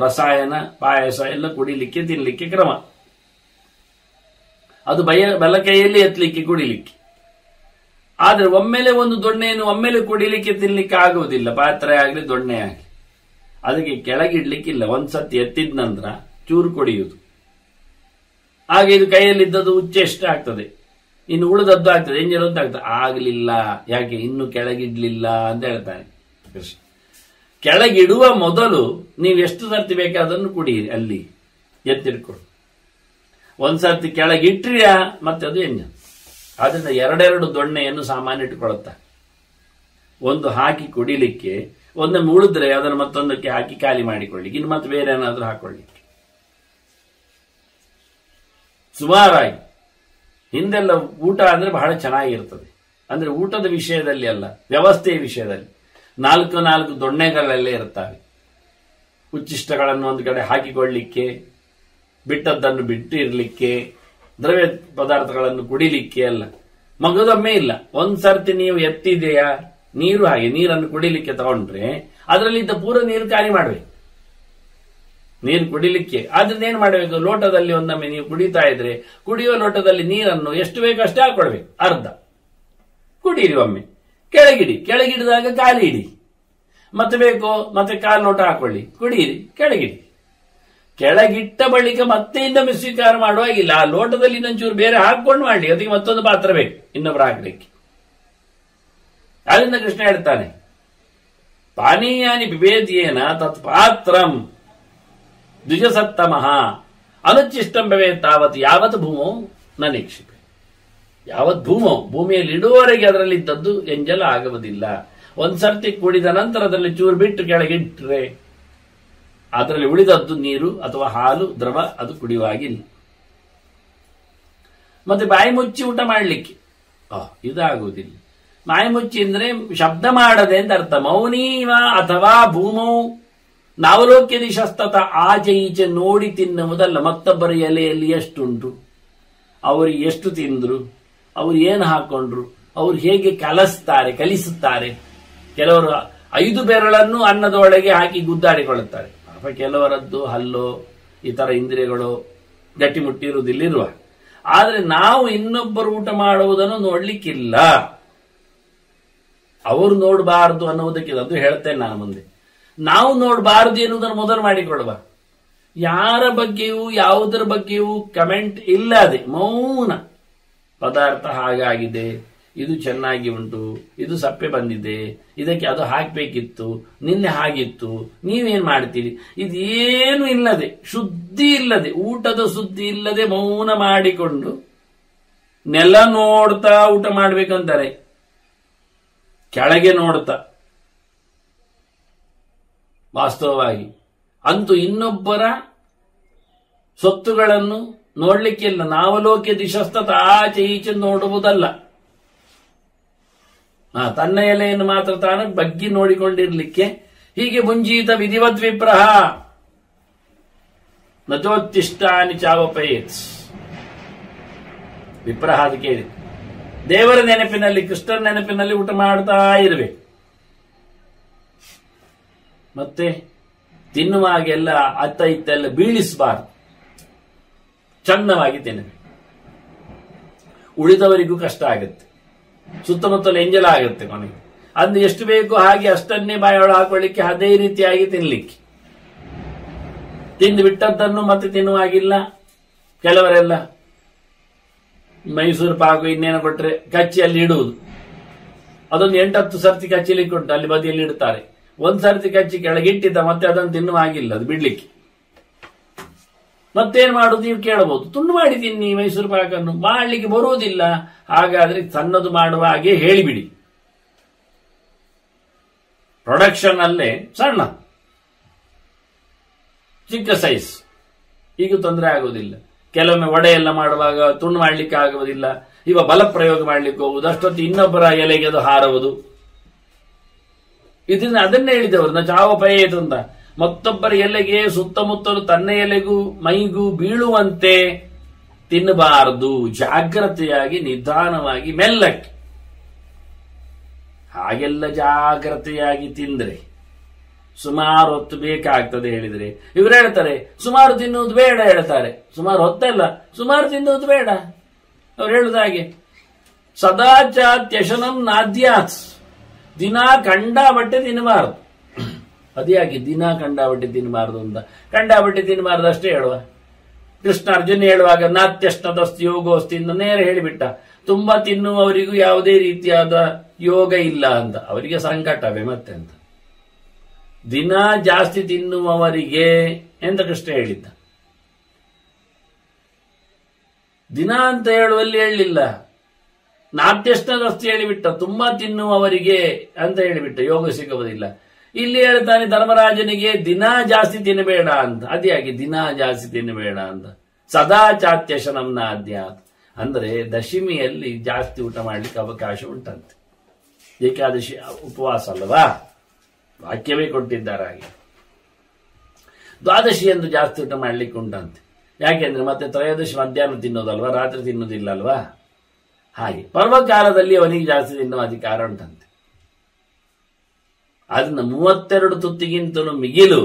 S1: ರಸಾಯನ, ಪಾಯಸ ಎಲ್ಲ ಕುಡಿಲಿಕ್ಕೆ ತಿನ್ಲಿಕ್ಕೆ ಕ್ರಮ. ಅದು ಬಲಕೈಯಲ್ಲಿ ಎತ್ತಲಿಕ್ಕೆ ಕುಡಿಲಿಕ್ಕೆ. ಆದ್ರೆ ಒಮ್ಮೆಲೆ ಒಂದು ದೊಣ್ಣೆಯನ್ನು ಒಮ್ಮೆಲೆ ಕುಡಿಲಿಕ್ಕೆ ತಿನ್ಲಿಕ್ಕೆ ಆಗುವುದಿಲ್ಲ, ಪಾತ್ರೆ ಆಗಲಿ ದೊಣ್ಣೆ ಆಗಲಿ. ಅದಕ್ಕೆ ಕೆಳಗಿಡ್ಲಿಕ್ಕಿಲ್ಲ, ಒಂದ್ಸತಿ ಎತ್ತಿದ ನಂತರ ಚೂರು ಕುಡಿಯುವುದು. ಹಾಗೆ ಇದು ಕೈಯಲ್ಲಿದ್ದದ್ದು ಉಚ್ಚೆಷ್ಟ ಆಗ್ತದೆ, ಇನ್ನು ಉಳಿದದ್ದು ಆಗ್ತದೆ, ಎಂಜಲು ಅಂತ ಆಗ್ತದೆ. ಆಗ್ಲಿಲ್ಲ, ಯಾಕೆ ಇನ್ನು ಕೆಳಗಿಡ್ಲಿಲ್ಲ ಅಂತ ಹೇಳ್ತಾನೆ ಕೃಷ್ಣ. ಕೆಳಗಿಡುವ ಮೊದಲು ನೀವು ಎಷ್ಟು ಸರ್ತಿ ಬೇಕಾದನ್ನು ಕುಡಿಯಿರಿ, ಅಲ್ಲಿ ಎತ್ತಿಡ್ಕೊಂಡು. ಒಂದ್ಸರ್ತಿ ಕೆಳಗಿಟ್ರಿಯಾ ಮತ್ತೆ ಅದು ಎಂಜ. ಆದ್ರಿಂದ ಎರಡೆರಡು ದೊಣ್ಣೆಯನ್ನು ಸಾಮಾನ್ಯ ಇಟ್ಟುಕೊಳ್ಳುತ್ತಾರೆ. ಒಂದು ಹಾಕಿ ಕುಡಿಲಿಕ್ಕೆ, ಒಂದೊಮ್ಮೆ ಉಳಿದ್ರೆ ಅದನ್ನು ಮತ್ತೊಂದಕ್ಕೆ ಹಾಕಿ ಖಾಲಿ ಮಾಡಿಕೊಳ್ಳಿ, ಇನ್ನು ಮತ್ತೆ ಬೇರೆ ಏನಾದ್ರೂ ಹಾಕೊಳ್ಳಿಕ್ಕೆ. ಸುಮಾರಾಗಿ ಹಿಂದೆಲ್ಲ ಊಟ ಅಂದ್ರೆ ಬಹಳ ಚೆನ್ನಾಗಿರ್ತದೆ. ಅಂದ್ರೆ ಊಟದ ವಿಷಯದಲ್ಲಿ ಅಲ್ಲ, ವ್ಯವಸ್ಥೆಯ ವಿಷಯದಲ್ಲಿ 4 ದೊಣ್ಣೆಗಳಲ್ಲೇ ಇರ್ತವೆ. ಉಚ್ಚಿಷ್ಟಗಳನ್ನು ಒಂದು ಕಡೆ ಹಾಕಿಕೊಳ್ಳಿಕ್ಕೆ, ಬಿಟ್ಟದ್ದನ್ನು ಬಿಟ್ಟು ಇರಲಿಕ್ಕೆ, ದ್ರವ್ಯ ಪದಾರ್ಥಗಳನ್ನು ಕುಡಿಲಿಕ್ಕೆ ಎಲ್ಲ. ಮಗದೊಮ್ಮೆ ಇಲ್ಲ, ಒಂದ್ಸರ್ತಿ ನೀವು ಎತ್ತಿದೆಯಾ ನೀರು, ಹಾಗೆ ನೀರನ್ನು ಕುಡಿಲಿಕ್ಕೆ ತಗೊಂಡ್ರೆ ಅದರಲ್ಲಿದ್ದ ಪೂರ ನೀರು ಖಾಲಿ ಮಾಡ್ಬೇಕು. ನೀರು ಕುಡಿಲಿಕ್ಕೆ ಆದ್ರಿಂದ ಏನ್ ಮಾಡಬೇಕು, ಲೋಟದಲ್ಲಿ ಒಂದೊಮ್ಮೆ ನೀವು ಕುಡಿತಾ ಇದ್ರೆ ಕುಡಿಯುವ ಲೋಟದಲ್ಲಿ ನೀರನ್ನು ಎಷ್ಟು ಬೇಕು ಅಷ್ಟೇ ಹಾಕೊಳ್ಬೇಕು, ಅರ್ಧ ಕುಡೀರಿ. ಒಮ್ಮೆ ಕೆಳಗಿಡಿದಾಗ ಖಾಲಿ ಇಡಿ, ಮತ್ತೆ ಬೇಕೋ ಮತ್ತೆ ಕಾಲು ಲೋಟ ಹಾಕೊಳ್ಳಿ, ಕುಡಿಯಿರಿ, ಕೆಳಗಿಡಿ. ಕೆಳಗಿಟ್ಟ ಬಳಿಕ ಮತ್ತೆ ಇನ್ನೊಮ್ಮೆ ಸ್ವೀಕಾರ ಮಾಡುವಾಗಿಲ್ಲ, ಆ ಲೋಟದಲ್ಲಿ ಇನ್ನೊಂಚೂರು ಬೇರೆ ಹಾಕೊಂಡು ಮಾಡಿ, ಅದಕ್ಕೆ ಮತ್ತೊಂದು ಪಾತ್ರ ಬೇಕು ಇನ್ನೊಬ್ರು ಹಾಕ್ಲಿಕ್ಕೆ. ಅದರಿಂದ ಕೃಷ್ಣ ಹೇಳ್ತಾನೆ, ಪಾನೀಯಾನಿ ಬಿಭೇದ್ಯೇನ ತತ್ ಪಾತ್ರಂ ದ್ವಿಜಸತ್ತಮಃ ಅನುಚ್ಚಿಷ್ಟಂ ಭವೇತ್ ತಾವತ್ ಯಾವತ್ ಭೂಮೋ ನ ನಿಕ್ಷಿಪೆ. ಯಾವತ್ ಭೂಮಿಯಲ್ಲಿ ಇಡುವವರೆಗೆ ಅದರಲ್ಲಿದ್ದದ್ದು ಎಂಜಲ ಆಗುವುದಿಲ್ಲ. ಒಂದ್ಸರ್ತಿ ಕುಡಿದ ನಂತರ ಅದರಲ್ಲಿ ಚೂರು ಬಿಟ್ಟು ಕೆಳಗಿಟ್ರೆ ಅದರಲ್ಲಿ ಉಳಿದದ್ದು ನೀರು ಅಥವಾ ಹಾಲು ದ್ರವ, ಅದು ಕುಡಿಯುವಾಗಿಲ್ಲ. ಮತ್ತೆ ಬಾಯಿ ಮುಚ್ಚಿ ಊಟ ಮಾಡಲಿಕ್ಕೆ ಇದಾಗುವುದಿಲ್ಲ. ಬಾಯಿ ಮುಚ್ಚಿ ಅಂದ್ರೆ ಶಬ್ದ ಮಾಡದೆ ಅಂತ ಅರ್ಥ. ಮೌನೀವ ಅಥವಾ ಭೂಮೌ ನಾವಲೋಕ್ಯ ದಿಶಸ್ತತ, ಆಚೆ ಈಚೆ ನೋಡಿ ತಿನ್ನುವುದಲ್ಲ. ಮತ್ತೊಬ್ಬರ ಎಲೆಯಲ್ಲಿ ಎಷ್ಟುಂಟು, ಅವರು ಎಷ್ಟು ತಿಂದ್ರು, ಅವ್ರು ಏನು ಹಾಕೊಂಡ್ರು, ಅವ್ರು ಹೇಗೆ ಕಲಿಸುತ್ತಾರೆ. ಕೆಲವರು 5 ಬೆರಳನ್ನು ಅನ್ನದೊಳಗೆ ಹಾಕಿ ಗುದ್ದಾಡಿಕೊಳ್ಳುತ್ತಾರೆ. ಕೆಲವರದ್ದು ಹಲ್ಲು ಇತರ ಇಂದ್ರಿಯಗಳು ಗಟ್ಟಿಮುಟ್ಟಿರುವುದಿಲ್ಲಿರುವ. ಆದ್ರೆ ನಾವು ಇನ್ನೊಬ್ಬರು ಊಟ ಮಾಡುವುದನ್ನು ನೋಡ್ಲಿಕ್ಕಿಲ್ಲ, ಅವರು ನೋಡಬಾರದು ಅನ್ನುವುದಕ್ಕಿಲ್ಲ. ಅದು ಹೇಳ್ತೇನೆ ನಾನು ಮುಂದೆ. ನಾವು ನೋಡಬಾರದು ಎನ್ನುವುದನ್ನು ಮೊದಲು ಮಾಡಿಕೊಳ್ಳುವ. ಯಾರ ಬಗ್ಗೆಯೂ ಯಾವುದರ ಬಗ್ಗೆಯೂ ಕಮೆಂಟ್ ಇಲ್ಲದೆ ಮೌನ. ಪದಾರ್ಥ ಹಾಗಾಗಿದೆ, ಇದು ಚೆನ್ನಾಗಿ ಉಂಟು, ಇದು ಸಪ್ಪೆ ಬಂದಿದೆ, ಇದಕ್ಕೆ ಅದು ಹಾಕಬೇಕಿತ್ತು, ನಿನ್ನೆ ಹಾಗಿತ್ತು, ನೀವೇನ್ ಮಾಡ್ತೀರಿ, ಇದೇನು ಇಲ್ಲದೆ, ಶುದ್ಧಿ ಇಲ್ಲದೆ, ಊಟದ ಸುದ್ದಿ ಇಲ್ಲದೆ ಮೌನ ಮಾಡಿಕೊಂಡು ನೆಲ ನೋಡ್ತಾ ಊಟ ಮಾಡ್ಬೇಕಂತಾರೆ, ಕೆಳಗೆ ನೋಡ್ತಾ. ವಾಸ್ತವವಾಗಿ ಅಂತೂ ಇನ್ನೊಬ್ಬರ ಸೊತ್ತುಗಳನ್ನು ನೋಡ್ಲಿಕ್ಕಿಲ್ಲ. ನಾವಲೋಕ್ಯ ದಿಶಸ್ತತ, ಆಚೆ ಈಚೆ ನೋಡುವುದಲ್ಲ. ತನ್ನ ಎಲೆಯನ್ನು ಮಾತ್ರ ತಾನು ಬಗ್ಗಿ ನೋಡಿಕೊಂಡಿರ್ಲಿಕ್ಕೆ. ಹೀಗೆ ಮುಂಜೀತ ವಿಧಿವದ್ ವಿಪ್ರಹ ನಚೋತ್ತಿಷ್ಟಾನಿ ಚಾವಪಯೇತ್. ವಿಪ್ರಹ ಅದು ಕೇಳಿ ದೇವರ ನೆನಪಿನಲ್ಲಿ, ಕೃಷ್ಣನ ನೆನಪಿನಲ್ಲಿ ಊಟ ಮಾಡ್ತಾ ಇರಬೇಕು. ಮತ್ತೆ ತಿನ್ನುವಾಗೆಲ್ಲ ಅತ್ತ ಇತ್ತೆಲ್ಲ ಬೀಳಿಸಬಾರ್ದು, ಚಂದವಾಗಿ ತಿನ್ನಬೇಕು. ಉಳಿದವರಿಗೂ ಕಷ್ಟ ಆಗುತ್ತೆ, ಸುತ್ತಮುತ್ತಲು ಎಂಜಲ ಆಗುತ್ತೆ ಕೊನೆಗೆ. ಅಂದ್ರೆ ಎಷ್ಟು ಬೇಕು ಹಾಗೆ ಅಷ್ಟನ್ನೇ ಬಾಯೊಳ ಹಾಕೊಳ್ಳಿಕ್ಕೆ, ಅದೇ ರೀತಿಯಾಗಿ ತಿನ್ಲಿಕ್ಕೆ. ತಿಂದು ಬಿಟ್ಟದ್ದನ್ನು ಮತ್ತೆ ತಿನ್ನುವಾಗಿಲ್ಲ. ಕೆಲವರೆಲ್ಲ ಮೈಸೂರು ಪಾಕು ಇನ್ನೇನು ಕೊಟ್ರೆ ಕಚ್ಚಿಯಲ್ಲಿ ಇಡುವುದು, ಅದೊಂದು 8-10 ಸರ್ತಿ ಕಚ್ಚಿಲಿಕ್ಕೆ ಉಂಟು, ಅಲ್ಲಿ ಬದಿಯಲ್ಲಿ ಇಡ್ತಾರೆ. ಒಂದ್ ಸರ್ತಿ ಕಚ್ಚಿ ಕೆಳಗಿಟ್ಟಿದ್ದ ಮತ್ತೆ ಅದನ್ನು ತಿನ್ನುವಾಗಿಲ್ಲ, ಅದು ಬಿಡ್ಲಿಕ್ಕೆ. ಮತ್ತೇನ್ ಮಾಡುದು ನೀವು ಕೇಳಬಹುದು, ತುಂಡು ಮಾಡಿ ತಿನ್ನಿ ಮೈಸೂರು ಪಾಕನ್ನು. ಮಾಡ್ಲಿಕ್ಕೆ ಬರುವುದಿಲ್ಲ, ಹಾಗಾದ್ರೆ ಸಣ್ಣದು ಮಾಡುವ ಹಾಗೆ ಹೇಳಿಬಿಡಿ. ಪ್ರೊಡಕ್ಷನ್ ಅಲ್ಲೇ ಸಣ್ಣ ಚಿಕ್ಕ ಸೈಜ್, ಈಗ ತೊಂದರೆ ಆಗುವುದಿಲ್ಲ. ಕೆಲವೊಮ್ಮೆ ವಡೆ ಎಲ್ಲ ಮಾಡುವಾಗ ತುಂಡು ಮಾಡ್ಲಿಕ್ಕೆ ಆಗುವುದಿಲ್ಲ, ಇವ ಬಲ ಪ್ರಯೋಗ ಮಾಡ್ಲಿಕ್ಕೆ ಹೋಗುವುದು, ಅಷ್ಟೊತ್ತು ಇನ್ನೊಬ್ಬರ ಎಲೆಗೆ ಅದು ಹಾರುವುದು. ಇದನ್ನ ಅದನ್ನೇ ಹೇಳಿದವರು ಚಾವಪಯೇತು ಅಂತ. ಮತ್ತೊಬ್ಬರ ಎಲೆಗೆ ಸುತ್ತಮುತ್ತಲು ತನ್ನ ಎಲೆಗೂ ಮೈಗೂ ಬೀಳುವಂತೆ ತಿನ್ನಬಾರದು. ಜಾಗ್ರತೆಯಾಗಿ ನಿಧಾನವಾಗಿ ಮೆಲ್ಲಕ್ಕೆ. ಹಾಗೆಲ್ಲ ಜಾಗ್ರತೆಯಾಗಿ ತಿಂದ್ರೆ ಸುಮಾರು ಹೊತ್ತು ಬೇಕಾಗ್ತದೆ ಹೇಳಿದ್ರೆ ಇವರು ಹೇಳ್ತಾರೆ ಸುಮಾರು ತಿನ್ನುವುದು ಬೇಡ ಹೇಳ್ತಾರೆ. ಸುಮಾರು ಹೊತ್ತಲ್ಲ, ಸುಮಾರು ತಿನ್ನುವುದು ಬೇಡ. ಅವ್ರು ಹೇಳುದು ಹಾಗೆ, ಸದಾಚಾತ್ಯಶನಂ ನಾದ್ಯಾತ್. ದಿನಾ ಕಂಡಾಬಟ್ಟೆ ತಿನ್ನಬಾರದು. ಅದ್ಯಾಕೆ ದಿನಾ ಕಂಡಾಬಟ್ಟೆ ತಿನ್ನಬಾರದು ಅಂತ? ಕಂಡಾಬಟ್ಟೆ ತಿನ್ನಬಾರದು ಅಷ್ಟೇ ಹೇಳುವ. ಕೃಷ್ಣ ಅರ್ಜುನ ಹೇಳುವಾಗ ನಾತ್ಯಷ್ಟದಸ್ತಿ ಯೋಗೋಸ್ತಿ ಅಂತ ನೇರ ಹೇಳಿಬಿಟ್ಟ. ತುಂಬಾ ತಿನ್ನುವವರಿಗೂ ಯಾವುದೇ ರೀತಿಯಾದ ಯೋಗ ಇಲ್ಲ ಅಂತ, ಅವರಿಗೆ ಸಂಕಟವೇ ಮತ್ತೆ ಅಂತ. ದಿನ ಜಾಸ್ತಿ ತಿನ್ನುವವರಿಗೆ ಎಂತ ಕೃಷ್ಣ ಹೇಳಿದ್ದ. ದಿನ ಅಂತ ಹೇಳುವಲ್ಲಿ ಹೇಳಲಿಲ್ಲ, ನಾಟ್ಯಷ್ಟದಷ್ಟು ಹೇಳಿಬಿಟ್ಟ, ತುಂಬಾ ತಿನ್ನುವವರಿಗೆ ಅಂತ ಹೇಳಿಬಿಟ್ಟ ಯೋಗ ಸಿಗುವುದಿಲ್ಲ. ಇಲ್ಲಿ ಹೇಳ್ತಾನೆ ಧರ್ಮರಾಜನಿಗೆ ದಿನಾ ಜಾಸ್ತಿ ತಿನ್ನಬೇಡ ಅಂತ. ಅದ್ಯಾಕೆ ದಿನಾ ಜಾಸ್ತಿ ತಿನ್ನಬೇಡ ಅಂತ? ಸದಾ ಚಾತ್ಯಶನಂ ನಾದ್ಯಾತ್ ಅಂದ್ರೆ ದಶಮಿಯಲ್ಲಿ ಜಾಸ್ತಿ ಊಟ ಮಾಡ್ಲಿಕ್ಕೆ ಅವಕಾಶ ಉಂಟಂತೆ. ಏಕಾದಶಿ ಉಪವಾಸ ಅಲ್ಲವಾ, ವಾಕ್ಯವೇ ಕೊಟ್ಟಿದ್ದಾರೆ ಹಾಗೆ. ದ್ವಾದಶಿ ಎಂದು ಜಾಸ್ತಿ ಊಟ ಮಾಡ್ಲಿಕ್ಕೆ ಉಂಟಂತೆ. ಯಾಕೆಂದ್ರೆ ಮತ್ತೆ ತ್ರಯೋದಶಿ ಮಧ್ಯಾಹ್ನ ತಿನ್ನೋದಲ್ವಾ, ರಾತ್ರಿ ತಿನ್ನೋದಿಲ್ಲ ಅಲ್ವಾ. ಹಾಗೆ ಪರ್ವಕಾಲದಲ್ಲಿ ಅವನಿಗೆ ಜಾಸ್ತಿ ತಿನ್ನುವ ಅಧಿಕಾರ ಉಂಟಂತೆ. ಅದನ್ನ 32 ತುತ್ತಿಗಿಂತಲೂ ಮಿಗಿಲು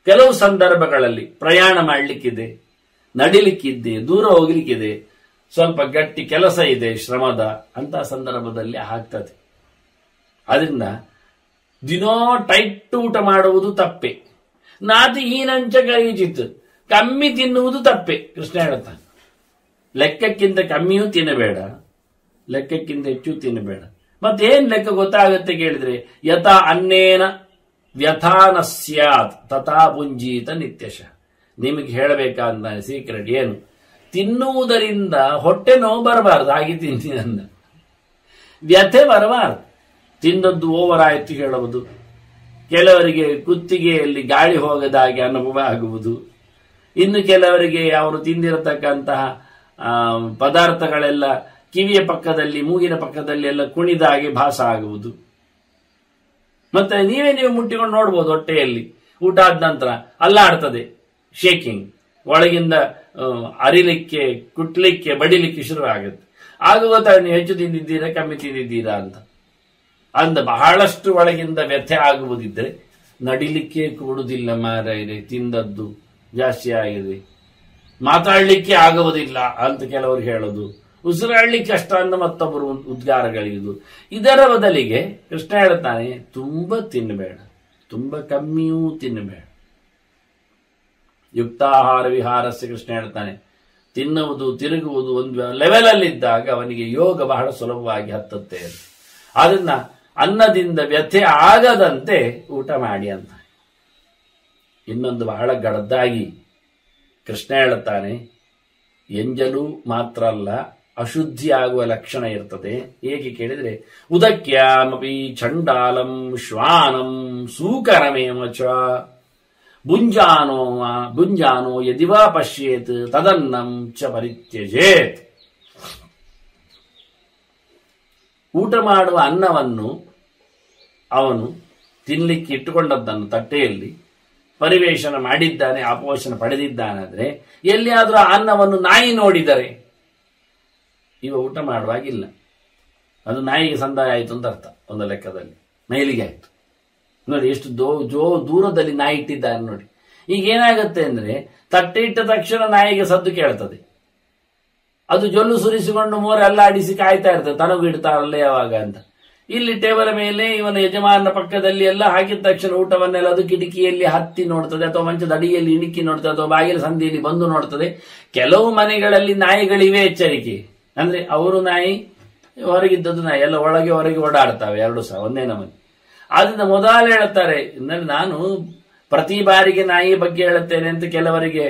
S1: ಕೆಲವು ಸಂದರ್ಭಗಳಲ್ಲಿ ಪ್ರಯಾಣ ಮಾಡಲಿಕ್ಕಿದೆ, ನಡಿಲಿಕ್ಕಿದೆ, ದೂರ ಹೋಗ್ಲಿಕ್ಕಿದೆ, ಸ್ವಲ್ಪ ಗಟ್ಟಿ ಕೆಲಸ ಇದೆ ಶ್ರಮದ ಅಂತ ಸಂದರ್ಭದಲ್ಲಿ ಆಗ್ತದೆ. ಅದರಿಂದ ದಿನೋ ಟೈಟ್ ಊಟ ಮಾಡುವುದು ತಪ್ಪೆ. ನಾತಿ ಹೀನಂಚ ಕರೀಚಿತ್, ಕಮ್ಮಿ ತಿನ್ನುವುದು ತಪ್ಪೆ. ಕೃಷ್ಣ ಹೇಳ್ತಾನೆ ಲೆಕ್ಕಕ್ಕಿಂತ ಕಮ್ಮಿಯೂ ತಿನ್ನಬೇಡ, ಲೆಕ್ಕಕ್ಕಿಂತ ಹೆಚ್ಚು ತಿನ್ನಬೇಡ. ಮತ್ತೇನ್ ಲೆಕ್ಕ ಗೊತ್ತಾಗುತ್ತೆ ಕೇಳಿದ್ರೆ, ಯಥಾ ಅನ್ನೇನ ವ್ಯಥಾನ ಸ್ಯಾತ್ ತಥಾ ಪುಂಜೀತ ನಿತ್ಯಶಃ. ನಿಮಗೆ ಹೇಳಬೇಕಾದ ಸೀಕ್ರೆಟ್ ಏನು? ತಿನ್ನುವುದರಿಂದ ಹೊಟ್ಟೆ ನೋವು ಬರಬಾರದು, ಹಾಗೆ ತಿಂತೀನಿ ಅಂದ. ವ್ಯಥೆ ಬರಬಾರದು. ತಿಂದದ್ದು ಓವರ್ ಆಯ್ತು ಹೇಳುವುದು, ಕೆಲವರಿಗೆ ಕುತ್ತಿಗೆಯಲ್ಲಿ ಗಾಳಿ ಹೋಗದ ಹಾಗೆ ಅನುಭವ ಆಗುವುದು, ಇನ್ನು ಕೆಲವರಿಗೆ ಅವರು ತಿಂದಿರತಕ್ಕಂತಹ ಪದಾರ್ಥಗಳೆಲ್ಲ ಕಿವಿಯ ಪಕ್ಕದಲ್ಲಿ ಮೂಗಿನ ಪಕ್ಕದಲ್ಲಿ ಎಲ್ಲ ಕುಣಿದ ಹಾಗೆ ಭಾಸ ಆಗುವುದು. ಮತ್ತೆ ನೀವು ಮುಟ್ಟಿಕೊಂಡು ನೋಡ್ಬೋದು, ಹೊಟ್ಟೆಯಲ್ಲಿ ಊಟ ಆದ ನಂತರ ಅಲ್ಲಾಡ್ತದೆ, ಶೇಕಿಂಗ್, ಒಳಗಿಂದ ಅರಿಲಿಕ್ಕೆ, ಕುಟ್ಲಿಕ್ಕೆ, ಬಡಿಲಿಕ್ಕೆ ಶುರು ಆಗುತ್ತೆ. ಆಗ ಗೊತ್ತಾಗ ನೀವು ಹೆಚ್ಚು ತಿಂದಿದ್ದೀರಾ ಕಮ್ಮಿ ತಿಂದಿದ್ದೀರಾ ಅಂತ. ಅಂದ ಬಹಳಷ್ಟು ಒಳಗಿಂದ ವ್ಯಥೆ ಆಗುವುದಿದ್ರೆ ನಡಿಲಿಕ್ಕೆ ಕೂಡುವುದಿಲ್ಲ ಮಾರಾಯರೆ, ತಿಂದದ್ದು ಜಾಸ್ತಿ ಆಗಿದೆ, ಮಾತಾಡ್ಲಿಕ್ಕೆ ಆಗುವುದಿಲ್ಲ ಅಂತ ಕೆಲವರು ಹೇಳೋದು, ಉಸಿರಾಡ್ಲಿಕ್ಕೆ ಕಷ್ಟ ಅಂತ ಮತ್ತೊಬ್ಬರು ಉದ್ಗಾರಗಳಿದು. ಇದರ ಬದಲಿಗೆ ಕೃಷ್ಣ ಹೇಳ್ತಾನೆ ತುಂಬಾ ತಿನ್ನಬೇಡ, ತುಂಬಾ ಕಮ್ಮಿಯೂ ತಿನ್ನಬೇಡ. ಯುಕ್ತಾಹಾರ ವಿಹಾರಸ್ಯ ಕೃಷ್ಣ ಹೇಳ್ತಾನೆ ತಿನ್ನುವುದು ತಿರುಗುವುದು ಒಂದು ಲೆವೆಲ್ ಅಲ್ಲಿದ್ದಾಗ ಅವನಿಗೆ ಯೋಗ ಬಹಳ ಸುಲಭವಾಗಿ ಹತ್ತುತ್ತೆ. ಅದನ್ನ ಅನ್ನದಿಂದ ವ್ಯಥೆ ಆಗದಂತೆ ಊಟ ಮಾಡಿ ಅಂತ. ಇನ್ನೊಂದು ಬಹಳ ಗಡದ್ದಾಗಿ ಕೃಷ್ಣ ಹೇಳುತ್ತಾನೆ, ಎಂಜಲು ಮಾತ್ರ ಅಲ್ಲ ಅಶುದ್ಧಿ ಆಗುವ ಲಕ್ಷಣ ಇರ್ತದೆ. ಹೇಗೆ ಕೇಳಿದ್ರೆ, ಉದಕ್ಯಾಮಪಿ ಚಂಡಾಲಂ ಶ್ವಾನಂ ಸೂಕರಮೇವ ಚ ಭುಂಜಾನೋ ಯದಿವಾ ಪಶ್ಯೇತ್ ತದನ್ನಂ ಚ ಪರಿತ್ಯಜೇತ್. ಊಟ ಮಾಡುವ ಅನ್ನವನ್ನು ಅವನು ತಿನ್ಲಿಕ್ಕೆ ಇಟ್ಟುಕೊಂಡದ್ದನ್ನು ತಟ್ಟೆಯಲ್ಲಿ ಪರಿವೇಶನ ಮಾಡಿದ್ದಾನೆ, ಅಪೋಷಣ ಪಡೆದಿದ್ದಾನಾದ್ರೆ, ಎಲ್ಲಿಯಾದ್ರೂ ಆ ಅನ್ನವನ್ನು ನಾಯಿ ನೋಡಿದರೆ ಇವ ಊಟ ಮಾಡುವಾಗಿಲ್ಲ, ಅದು ನಾಯಿಗೆ ಸಂದಾಯ ಆಯಿತು ಅಂತ ಅರ್ಥ. ಒಂದು ಲೆಕ್ಕದಲ್ಲಿ ಮೈಲಿಗೆ ಆಯ್ತು ನೋಡಿ, ಎಷ್ಟು ದೂರದಲ್ಲಿ ನಾಯಿ ಇಟ್ಟಿದ್ದಾನೆ ನೋಡಿ. ಈಗ ಏನಾಗುತ್ತೆ ಅಂದ್ರೆ, ತಟ್ಟೆ ಇಟ್ಟ ತಕ್ಷಣ ನಾಯಿಗೆ ಸದ್ದು ಕೇಳ್ತದೆ, ಅದು ಜೊಲ್ಲು ಸುರಿಸಿಕೊಂಡು ಮೋರೆ ಅಲ್ಲಾಡಿಸಿ ಕಾಯ್ತಾ ಇರ್ತದೆ, ತನಗೂ ಇಡ್ತಾರಲ್ಲ ಯಾವಾಗ ಅಂತ. ಇಲ್ಲಿ ಟೇಬಲ್ ಮೇಲೆ ಇವನ ಯಜಮಾನ ಪಕ್ಕದಲ್ಲಿ ಎಲ್ಲ ಹಾಕಿದ ತಕ್ಷಣ ಊಟವನ್ನೆಲ್ಲ ಅದು ಕಿಟಕಿಯಲ್ಲಿ ಹತ್ತಿ ನೋಡ್ತದೆ, ಅಥವಾ ಮಂಚದ ಅಡಿಯಲ್ಲಿ ಇಣಿಕಿ ನೋಡ್ತದೆ, ಅಥವಾ ಬಾಗಿಲ ಸಂದಿಯಲ್ಲಿ ಬಂದು ನೋಡ್ತದೆ. ಕೆಲವು ಮನೆಗಳಲ್ಲಿ ನಾಯಿಗಳಿವೆ ಎಚ್ಚರಿಕೆ, ಅಂದ್ರೆ ಅವರು ನಾಯಿ, ಹೊರಗಿದ್ದದ್ದು ನಾಯಿ, ಎಲ್ಲ ಒಳಗೆ ಹೊರಗೆ ಓಡಾಡ್ತಾವೆ, ಎರಡು ಸಹ ಒಂದೇ ನಮನೆ. ಆದ್ರಿಂದ ಮೊದಲು ಹೇಳ್ತಾರೆ, ನಾನು ಪ್ರತಿ ಬಾರಿಗೆ ನಾಯಿ ಬಗ್ಗೆ ಹೇಳುತ್ತೇನೆ ಅಂತ ಕೆಲವರಿಗೆ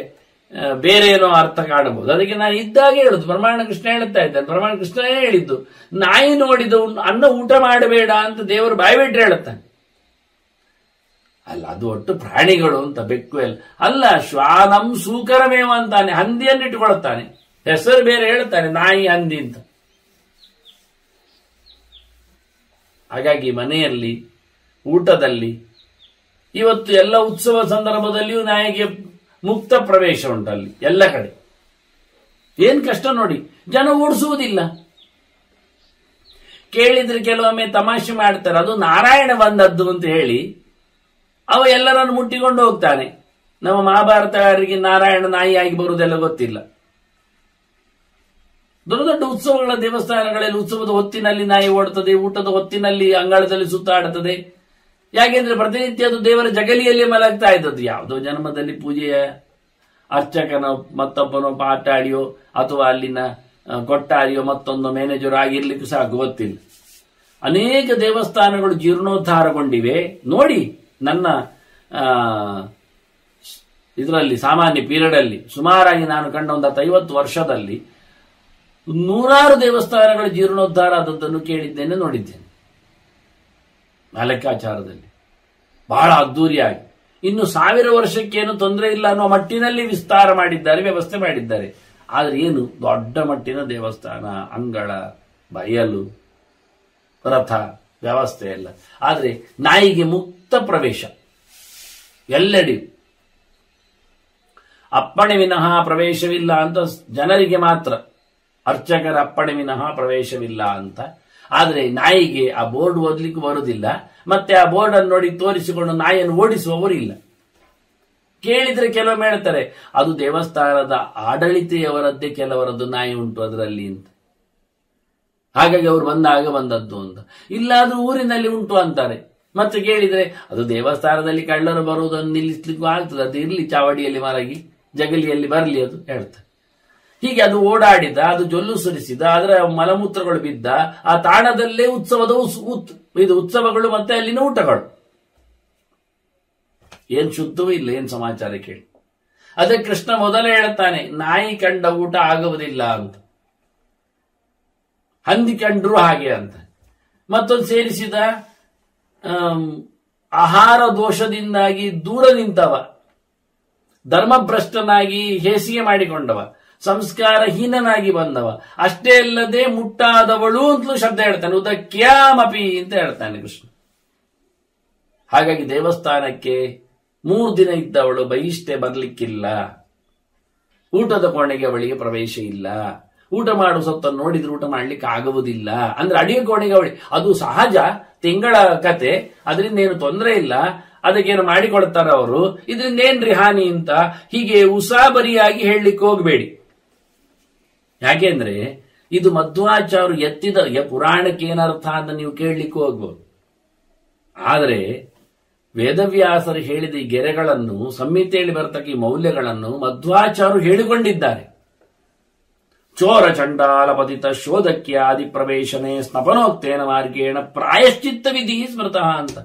S1: ಬೇರೆ ಏನೋ ಅರ್ಥ ಕಾಣಬಹುದು. ಅದಕ್ಕೆ ನಾನು ಇದ್ದಾಗ ಹೇಳುದು, ಪ್ರಮಾಣ ಕೃಷ್ಣ ಹೇಳುತ್ತಾ ಇದ್ದಾನೆ, ಪ್ರಮಾಣ ಕೃಷ್ಣನೇ ಹೇಳಿದ್ದು, ನಾಯಿ ನೋಡಿದ ಅನ್ನ ಊಟ ಮಾಡಬೇಡ ಅಂತ ದೇವರು ಬಾಯ್ಬಿಟ್ರೆ ಹೇಳುತ್ತಾನೆ. ಅಲ್ಲ, ಅದು ಒಟ್ಟು ಪ್ರಾಣಿಗಳು ಅಂತ, ಬೆಕ್ಕು ಎಲ್ಲ ಅಲ್ಲ. ಶ್ವಾನಂ ಸೂಕರಮೇವ ಅಂತಾನೆ, ಹಂದಿಯನ್ನು ಇಟ್ಟುಕೊಳ್ಳುತ್ತಾನೆ, ಹೆಸರು ಬೇರೆ ಹೇಳ್ತಾನೆ, ನಾಯಿ ಹಂದಿ ಅಂತ. ಹಾಗಾಗಿ ಮನೆಯಲ್ಲಿ ಊಟದಲ್ಲಿ ಇವತ್ತು ಎಲ್ಲ ಉತ್ಸವ ಸಂದರ್ಭದಲ್ಲಿಯೂ ನಾಯಿಗೆ ಮುಕ್ತ ಪ್ರವೇಶ ಉಂಟಲ್ಲಿ ಎಲ್ಲ ಕಡೆ. ಏನ್ ಕಷ್ಟ ನೋಡಿ, ಜನ ಓಡಿಸುವುದಿಲ್ಲ. ಕೇಳಿದ್ರೆ ಕೆಲವೊಮ್ಮೆ ತಮಾಷೆ ಮಾಡ್ತಾರೆ, ಅದು ನಾರಾಯಣ ಬಂದದ್ದು ಅಂತ ಹೇಳಿ ಅವ ಎಲ್ಲರನ್ನು ಮುಟ್ಟಿಕೊಂಡು ಹೋಗ್ತಾನೆ. ನಮ್ಮ ಮಹಾಭಾರತಗಾರರಿಗೆ ನಾರಾಯಣ ನಾಯಿಯಾಗಿ ಬರುವುದೆಲ್ಲ ಗೊತ್ತಿಲ್ಲ. ದೊಡ್ಡ ದೊಡ್ಡ ಉತ್ಸವಗಳ ದೇವಸ್ಥಾನಗಳಲ್ಲಿ ಉತ್ಸವದ ಹೊತ್ತಿನಲ್ಲಿ ನಾಯಿ ಓಡ್ತದೆ, ಊಟದ ಹೊತ್ತಿನಲ್ಲಿ ಅಂಗಳದಲ್ಲಿ ಸುತ್ತಾಡುತ್ತದೆ. ಯಾಕೆಂದ್ರೆ ಪ್ರತಿನಿತ್ಯ ಅದು ದೇವರ ಜಗಲಿಯಲ್ಲಿ ಮಲಗ್ತಾ ಇದ್ದದ್ದು. ಯಾವುದೋ ಜನ್ಮದಲ್ಲಿ ಪೂಜೆಯ ಅರ್ಚಕನೋ ಮತ್ತೊಬ್ಬನೋ ಪಾಟಾಡಿಯೋ ಅಥವಾ ಅಲ್ಲಿನ ಕೊಟ್ಟಾರಿಯೋ ಮತ್ತೊಂದು ಮ್ಯಾನೇಜರ್ ಆಗಿರ್ಲಿಕ್ಕೂ ಸಾಕು, ಗೊತ್ತಿಲ್ಲ. ಅನೇಕ ದೇವಸ್ಥಾನಗಳು ಜೀರ್ಣೋದ್ಧಾರಗೊಂಡಿವೆ ನೋಡಿ. ನನ್ನ ಇದರಲ್ಲಿ ಸಾಮಾನ್ಯ ಪೀರಿಯಡ್ ಅಲ್ಲಿ ಸುಮಾರಾಗಿ ನಾನು ಕಂಡ ಒಂದು 50 ವರ್ಷದಲ್ಲಿ ನೂರಾರು ದೇವಸ್ಥಾನಗಳ ಜೀರ್ಣೋದ್ಧಾರ ಆದದ್ದನ್ನು ಕೇಳಿದ್ದೇನೆ, ನೋಡಿದ್ದೇನೆ ಲೆಕ್ಕಾಚಾರದಲ್ಲಿ. ಬಹಳ ಅದ್ದೂರಿಯಾಗಿ ಇನ್ನು 1000 ವರ್ಷಕ್ಕೇನು ತೊಂದರೆ ಇಲ್ಲ ಅನ್ನೋ ಮಟ್ಟಿನಲ್ಲಿ ವಿಸ್ತಾರ ಮಾಡಿದ್ದಾರೆ, ವ್ಯವಸ್ಥೆ ಮಾಡಿದ್ದಾರೆ. ಆದ್ರೆ ಏನು ದೊಡ್ಡ ಮಟ್ಟಿನ ದೇವಸ್ಥಾನ, ಅಂಗಳ, ಬಯಲು, ರಥ ವ್ಯವಸ್ಥೆ ಎಲ್ಲ. ಆದ್ರೆ ನಾಯಿಗೆ ಮುಕ್ತ ಪ್ರವೇಶ ಎಲ್ಲೆಡೆ, ಅಪ್ಪಣೆ ವಿನಃ ಪ್ರವೇಶವಿಲ್ಲ ಅಂತ ಜನರಿಗೆ ಮಾತ್ರ, ಅರ್ಚಕರ ಅಪ್ಪಣೆ ವಿನಃ ಪ್ರವೇಶವಿಲ್ಲ ಅಂತ. ಆದ್ರೆ ನಾಯಿಗೆ ಆ ಬೋರ್ಡ್ ಓದ್ಲಿಕ್ಕೆ ಬರುವುದಿಲ್ಲ, ಮತ್ತೆ ಆ ಬೋರ್ಡ್ ಅನ್ನು ನೋಡಿ ತೋರಿಸಿಕೊಂಡು ನಾಯಿಯನ್ನು ಓಡಿಸುವವರು ಇಲ್ಲ. ಕೇಳಿದ್ರೆ ಕೆಲವೊಮ್ಮೆ ಹೇಳ್ತಾರೆ ಅದು ದೇವಸ್ಥಾನದ ಆಡಳಿತೆಯವರದ್ದೇ ಕೆಲವರದ್ದು ನಾಯಿ ಉಂಟು ಅದರಲ್ಲಿ ಅಂತ, ಹಾಗಾಗಿ ಅವರು ಬಂದಾಗ ಬಂದದ್ದು ಅಂತ. ಇಲ್ಲಾದ್ರೂ ಊರಿನಲ್ಲಿ ಉಂಟು ಅಂತಾರೆ. ಮತ್ತೆ ಕೇಳಿದ್ರೆ ಅದು ದೇವಸ್ಥಾನದಲ್ಲಿ ಕಳ್ಳರು ಬರುವುದನ್ನು ನಿಲ್ಲಿಸ್ಲಿಕ್ಕೂ ಆಗ್ತದೆ, ಅದು ಇರ್ಲಿ ಚಾವಡಿಯಲ್ಲಿ ಮಲಗಿ ಜಗಲಿಯಲ್ಲಿ ಬರಲಿ ಅದು ಹೇಳ್ತಾರೆ. ಹೀಗೆ ಅದು ಓಡಾಡಿದ, ಅದು ಜೊಲ್ಲು ಸುರಿಸಿದ, ಅದರ ಮಲಮೂತ್ರಗಳು ಬಿದ್ದ, ಆ ತಾಣದಲ್ಲೇ ಉತ್ಸವದ ಇದು ಉತ್ಸವಗಳು ಮತ್ತೆ ಅಲ್ಲಿನ ಊಟಗಳು. ಏನ್ ಶುದ್ಧವೂ ಇಲ್ಲ, ಏನ್ ಸಮಾಚಾರ ಕೇಳಿ. ಅದೇ ಕೃಷ್ಣ ಮೊದಲೇ ಹೇಳ್ತಾನೆ ನಾಯಿ ಕಂಡ ಊಟ ಆಗುವುದಿಲ್ಲ ಅಂತ, ಹಂದಿ ಕಂಡ್ರು ಹಾಗೆ ಅಂತ. ಮತ್ತೊಂದು ಸೇರಿಸಿದ ಆಹಾರ ದೋಷದಿಂದಾಗಿ ದೂರ ನಿಂತವ, ಧರ್ಮಭ್ರಷ್ಟನಾಗಿ ಹೇಸಿಗೆ ಮಾಡಿಕೊಂಡವ, ಸಂಸ್ಕಾರಹೀನನಾಗಿ ಬಂದವ, ಅಷ್ಟೇ ಅಲ್ಲದೆ ಮುಟ್ಟಾದವಳು ಅಂತಲೂ ಶಬ್ದ ಹೇಳ್ತಾನೆ, ಉದಕ್ಯಾಮಪಿ ಅಂತ ಹೇಳ್ತಾನೆ ಕೃಷ್ಣ. ಹಾಗಾಗಿ ದೇವಸ್ಥಾನಕ್ಕೆ 3 ದಿನ ಇದ್ದವಳು ಬಹಿಷ್ಠೆ ಬರ್ಲಿಕ್ಕಿಲ್ಲ, ಊಟದ ಕೋಣೆಗೆ ಅವಳಿಗೆ ಪ್ರವೇಶ ಇಲ್ಲ, ಊಟ ಮಾಡುವ ಸೊತ್ತನ್ನು ನೋಡಿದ್ರೆ ಊಟ ಮಾಡ್ಲಿಕ್ಕೆ ಆಗುವುದಿಲ್ಲ. ಅಂದ್ರೆ ಅಡಿಗೆ ಕೋಣೆಗೆ ಅವಳಿ, ಅದು ಸಹಜ, ತಿಂಗಳ ಕತೆ, ಅದರಿಂದ ಏನು ತೊಂದರೆ ಇಲ್ಲ, ಅದಕ್ಕೇನು ಮಾಡಿಕೊಡ್ತಾರ ಅವರು, ಇದರಿಂದ ಏನ್ರಿ ಹಾನಿ ಅಂತ ಹೀಗೆ ಉಸಾಬರಿಯಾಗಿ ಹೇಳಲಿಕ್ಕೆ ಹೋಗಬೇಡಿ. ಯಾಕೆಂದ್ರೆ ಇದು ಮಧ್ವಾಚಾರ್ಯರು ಎತ್ತಿದ ಪುರಾಣಕ್ಕೆ ಏನರ್ಥ ಅಂತ ನೀವು ಕೇಳಲಿಕ್ಕೆ ಹೋಗ್ಬೋದು. ಆದರೆ ವೇದವ್ಯಾಸರು ಹೇಳಿದ ಈ ಗೆರೆಗಳನ್ನು, ಸಂಹಿತೆಯಲ್ಲಿ ಬರತಕ್ಕ ಈ ಮೌಲ್ಯಗಳನ್ನು ಮಧ್ವಾಚಾರ್ಯರು ಹೇಳಿಕೊಂಡಿದ್ದಾರೆ. ಚೋರ ಚಂಡಾಲ ಪತಿತ ಶೋಧಕ್ಯಾದಿ ಪ್ರವೇಶನೆ ಸ್ನಪನೋಕ್ತೇನ ಮಾರ್ಗೇಣ ಪ್ರಾಯಶ್ಚಿತ್ತ ವಿಧಿ ಸ್ಮೃತಃ ಅಂತ.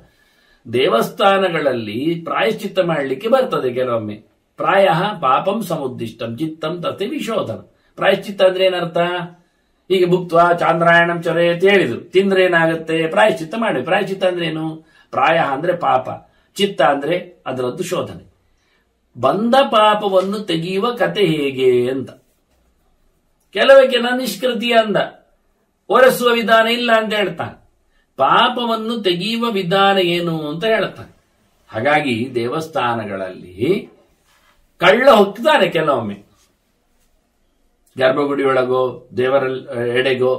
S1: ದೇವಸ್ಥಾನಗಳಲ್ಲಿ ಪ್ರಾಯಶ್ಚಿತ್ತ ಮಾಡಲಿಕ್ಕೆ ಬರ್ತದೆ ಕೆಲವೊಮ್ಮೆ. ಪ್ರಾಯ ಪಾಪಂ ಸಮುದ್ದಿಷ್ಟಂ ಚಿತ್ತಂ ತತೆ ವಿಶೋಧನ. ಪ್ರಾಯಶ್ಚಿತ್ತ ಅಂದ್ರೆ ಏನರ್ಥ? ಈಗ ಭುಕ್ತ್ವಾ ಚಾಂದ್ರಾಯಣಂ ಚರೆ ಅಂತ ಹೇಳಿದ್ರು, ತಿಂದ್ರೆ ಏನಾಗುತ್ತೆ? ಪ್ರಾಯಶ್ಚಿತ್ತ ಮಾಡಿ. ಪ್ರಾಯಶ್ಚಿತ್ತ ಅಂದ್ರೆ ಏನು? ಪ್ರಾಯ ಅಂದ್ರೆ ಪಾಪ, ಚಿತ್ತ ಅಂದ್ರೆ ಅದರದ್ದು ಶೋಧನೆ. ಬಂದ ಪಾಪವನ್ನು ತೆಗೆಯುವ ಕತೆ ಹೇಗೆ ಅಂತ. ಕೆಲವಕ್ಕೆ ನಿಷ್ಕೃತಿ ಅಂದ, ಒರೆಸುವ ವಿಧಾನ ಇಲ್ಲ ಅಂತ ಹೇಳ್ತಾನೆ. ಪಾಪವನ್ನು ತೆಗೆಯುವ ವಿಧಾನ ಏನು ಅಂತ ಹೇಳ್ತಾನೆ. ಹಾಗಾಗಿ ದೇವಸ್ಥಾನಗಳಲ್ಲಿ ಕಳ್ಳ ಹೋಗ್ತಾನೆ ಕೆಲವೊಮ್ಮೆ, ಗರ್ಭಗುಡಿಯೊಳಗೋ ದೇವರ ಎಡೆಗೋ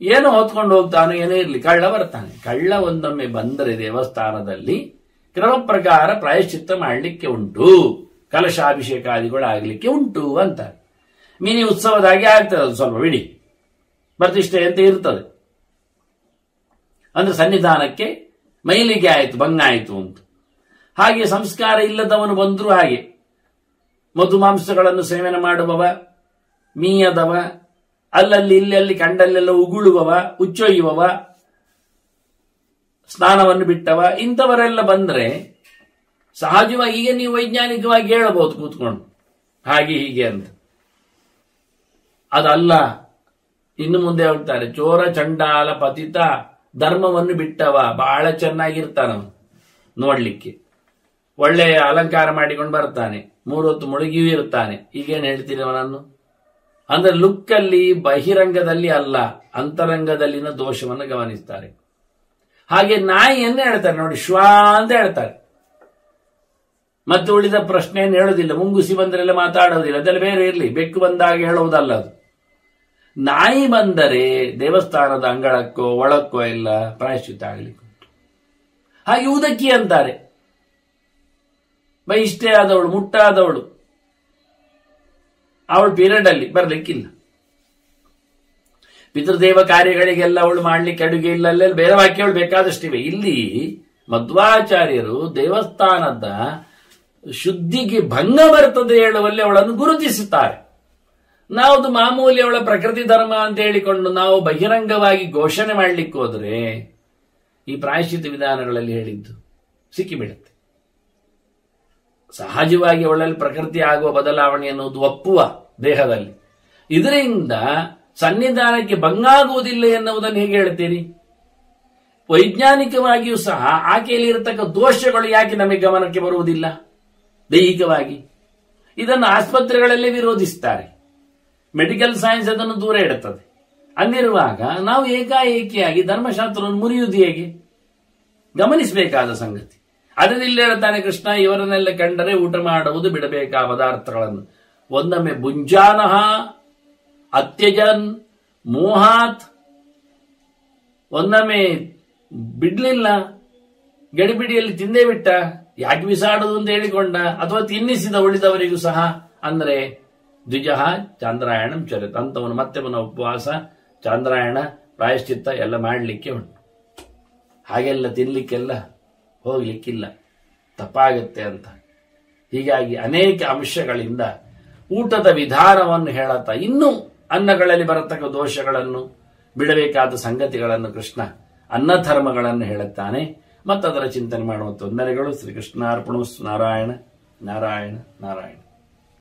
S1: ಏನೋ ಹೊತ್ಕೊಂಡು ಹೋಗ್ತಾನೆ, ಏನೋ ಇರಲಿ, ಕಳ್ಳ ಬರ್ತಾನೆ. ಕಳ್ಳ ಒಂದೊಮ್ಮೆ ಬಂದರೆ ದೇವಸ್ಥಾನದಲ್ಲಿ ಕ್ರಮ ಪ್ರಕಾರ ಪ್ರಾಯಶ್ಚಿತ್ತ ಮಾಡಲಿಕ್ಕೆ ಉಂಟು, ಕಲಶಾಭಿಷೇಕಾದಿಗಳು ಆಗಲಿಕ್ಕೆ ಉಂಟು ಅಂತ. ಮಿನಿ ಉತ್ಸವದಾಗಿ ಆಗ್ತದೆ, ಅದು ಸ್ವಲ್ಪ ಬಿಡಿ ಪ್ರತಿಷ್ಠೆ ಅಂತ ಇರ್ತದೆ. ಅಂದ್ರೆ ಸನ್ನಿಧಾನಕ್ಕೆ ಮೈಲಿಗೆ ಆಯಿತು, ಭಂಗ ಆಯಿತು ಅಂತ. ಹಾಗೆ ಸಂಸ್ಕಾರ ಇಲ್ಲದವನು ಬಂದರೂ ಹಾಗೆ, ಮಧುಮಾಂಸಗಳನ್ನು ಸೇವನೆ ಮಾಡುವವ, ಮೀಯದವ, ಅಲ್ಲಲ್ಲಿ ಇಲ್ಲೆಲ್ಲಿ ಕಂಡಲ್ಲೆಲ್ಲ ಉಗುಳುವವ, ಉಚ್ಚೊಯ್ಯುವವ, ಸ್ನಾನವನ್ನು ಬಿಟ್ಟವ, ಇಂಥವರೆಲ್ಲ ಬಂದ್ರೆ ಸಹಜವಾಗಿ ಈಗ ನೀವು ವೈಜ್ಞಾನಿಕವಾಗಿ ಹೇಳಬಹುದು ಕೂತ್ಕೊಂಡು ಹಾಗೆ ಹೀಗೆ ಅಂತ. ಅದಲ್ಲ, ಇನ್ನು ಮುಂದೆ ಹೋಗ್ತಾರೆ. ಚೋರ ಚಂಡಾಲ ಪತಿತ, ಧರ್ಮವನ್ನು ಬಿಟ್ಟವ, ಬಹಳ ಚೆನ್ನಾಗಿರ್ತಾನವ ನೋಡ್ಲಿಕ್ಕೆ, ಒಳ್ಳೆಯ ಅಲಂಕಾರ ಮಾಡಿಕೊಂಡು ಬರ್ತಾನೆ, 3 ಹೊತ್ತು ಮುಳುಗಿಯೂ ಇರ್ತಾನೆ. ಈಗೇನು ಹೇಳ್ತೀನಿ ಅವನನ್ನು? ಅಂದ್ರೆ ಲುಕ್ಕಲ್ಲಿ ಬಹಿರಂಗದಲ್ಲಿ ಅಲ್ಲ, ಅಂತರಂಗದಲ್ಲಿನ ದೋಷವನ್ನು ಗಮನಿಸ್ತಾರೆ. ಹಾಗೆ ನಾಯಿಯನ್ನೇ ಹೇಳ್ತಾರೆ ನೋಡಿ, ಶ್ವಾ ಅಂತ ಹೇಳ್ತಾರೆ. ಮತ್ತೆ ಉಳಿದ ಪ್ರಶ್ನೆಯನ್ನು ಹೇಳುವುದಿಲ್ಲ, ಮುಂಗುಸಿ ಬಂದರೆಲ್ಲ ಮಾತಾಡೋದಿಲ್ಲ, ಅದೆಲ್ಲ ಬೇರೆ ಇರಲಿ, ಬೆಕ್ಕು ಬಂದಾಗ ಹೇಳುವುದಲ್ಲ ಅದು. ನಾಯಿ ಬಂದರೆ ದೇವಸ್ಥಾನದ ಅಂಗಳಕ್ಕೋ ಒಳಕ್ಕೋ ಎಲ್ಲ ಪ್ರಾಯಶ್ಚಿತ್ತ ಆಗಲಿಕ್ಕೆ ಉಂಟು. ಹಾಗೆ ಉದಕಿ ಅಂತಾರೆ, ಬಹಿಷ್ಠೆ ಆದವಳು, ಮುಟ್ಟಾದವಳು, ಅವಳು ಪೀರಿಯಡ್ ಅಲ್ಲಿ ಬರ್ಲಿಕ್ಕಿಲ್ಲ. ಪಿತೃದೇವ ಕಾರ್ಯಗಳಿಗೆಲ್ಲ ಅವಳು ಮಾಡ್ಲಿಕ್ಕೆ ಅಡುಗೆ ಇಲ್ಲ, ಅಲ್ಲೆಲ್ಲ ಬೇರೆ ವಾಕ್ಯಗಳು ಬೇಕಾದಷ್ಟಿವೆ. ಇಲ್ಲಿ ಮಧ್ವಾಚಾರ್ಯರು ದೇವಸ್ಥಾನದ ಶುದ್ಧಿಗೆ ಭಂಗ ಬರ್ತದೆ ಹೇಳುವಲ್ಲಿ ಅವಳನ್ನು ಗುರುತಿಸುತ್ತಾರೆ. ನಾವು ಮಾಮೂಲಿ ಅವಳ ಪ್ರಕೃತಿ ಧರ್ಮ ಅಂತ ಹೇಳಿಕೊಂಡು ನಾವು ಬಹಿರಂಗವಾಗಿ ಘೋಷಣೆ ಮಾಡ್ಲಿಕ್ಕೆ ಹೋದ್ರೆ ಈ ಪ್ರಾಯಶ್ಚಿತ್ತ ವಿಧಾನಗಳಲ್ಲಿ ಹೇಳಿದ್ದು ಸಿಕ್ಕಿಬಿಡುತ್ತೆ. ಸಹಜವಾಗಿ ಅವಳಲ್ಲಿ ಪ್ರಕೃತಿ ಆಗುವ ಬದಲಾವಣೆ ಅನ್ನೋದು ಒಪ್ಪುವ ದೇಹದಲ್ಲಿ. ಇದರಿಂದ ಸನ್ನಿಧಾನಕ್ಕೆ ಭಂಗಾಗುವುದಿಲ್ಲ ಎನ್ನುವುದನ್ನು ಹೇಗೆ ಹೇಳ್ತೀರಿ? ವೈಜ್ಞಾನಿಕವಾಗಿಯೂ ಸಹ ಆಕೆಯಲ್ಲಿ ಇರತಕ್ಕ ದೋಷಗಳು ಯಾಕೆ ನಮಗೆ ಗಮನಕ್ಕೆ ಬರುವುದಿಲ್ಲ? ದೈಹಿಕವಾಗಿ ಇದನ್ನು ಆಸ್ಪತ್ರೆಗಳಲ್ಲೇ ವಿರೋಧಿಸುತ್ತಾರೆ. ಮೆಡಿಕಲ್ ಸೈನ್ಸ್ ಅದನ್ನು ದೂರ ಇಡುತ್ತದೆ. ಅಂದಿರುವಾಗ ನಾವು ಏಕಾಏಕಿಯಾಗಿ ಧರ್ಮಶಾಸ್ತ್ರವನ್ನು ಮುರಿಯುವುದು ಹೇಗೆ? ಗಮನಿಸಬೇಕಾದ ಸಂಗತಿ. ಅದರಲ್ಲಿ ಹೇಳ್ತಾನೆ ಕೃಷ್ಣ, ಇವರನ್ನೆಲ್ಲ ಕಂಡರೆ ಊಟ ಮಾಡುವುದು ಬಿಡಬೇಕಾ ಪದಾರ್ಥಗಳನ್ನು. ಒಂದೊಮ್ಮೆ ಭುಂಜಾನಃ ಅತ್ಯಜನ್ ಮೋಹಾತ್, ಒಂದೊಮ್ಮೆ ಬಿಡ್ಲಿಲ್ಲ, ಗಡಿಬಿಡಿಯಲ್ಲಿ ತಿಂದೇ ಬಿಟ್ಟ, ಯಾಕೆ ಬಿಸಾಡುವುದು ಅಂತ ಹೇಳಿಕೊಂಡ, ಅಥವಾ ತಿನ್ನಿಸಿದ ಉಳಿದವರಿಗೂ ಸಹ. ಅಂದ್ರೆ ದ್ವಿಜಃ ಚಾಂದ್ರಾಯಣಂ ಚರಿತ, ಅಂತವನು ಮತ್ತೆ ಪುನಃ ಉಪವಾಸ, ಚಾಂದ್ರಾಯಣ, ಪ್ರಾಯಶ್ಚಿತ್ತ ಎಲ್ಲ ಮಾಡಲಿಕ್ಕೆ ಉಂಟು. ಹಾಗೆಲ್ಲ ತಿನ್ಲಿಕ್ಕೆಲ್ಲ ಹೋಗ್ಲಿಕ್ಕಿಲ್ಲ, ತಪ್ಪಾಗತ್ತೆ ಅಂತ. ಹೀಗಾಗಿ ಅನೇಕ ಅಂಶಗಳಿಂದ ಊಟದ ವಿಧಾನವನ್ನು ಹೇಳುತ್ತಾ ಇನ್ನೂ ಅನ್ನಗಳಲ್ಲಿ ಬರತಕ್ಕ ದೋಷಗಳನ್ನು, ಬಿಡಬೇಕಾದ ಸಂಗತಿಗಳನ್ನು ಕೃಷ್ಣ ಅನ್ನಧರ್ಮಗಳನ್ನು ಹೇಳುತ್ತಾನೆ. ಮತ್ತದರ ಚಿಂತನೆ ಮಾಡುವ ತೊಂದರೆಗಳು. ಶ್ರೀಕೃಷ್ಣಾರ್ಪಣೋಸ್ತು. ನಾರಾಯಣ ನಾರಾಯಣ ನಾರಾಯಣ.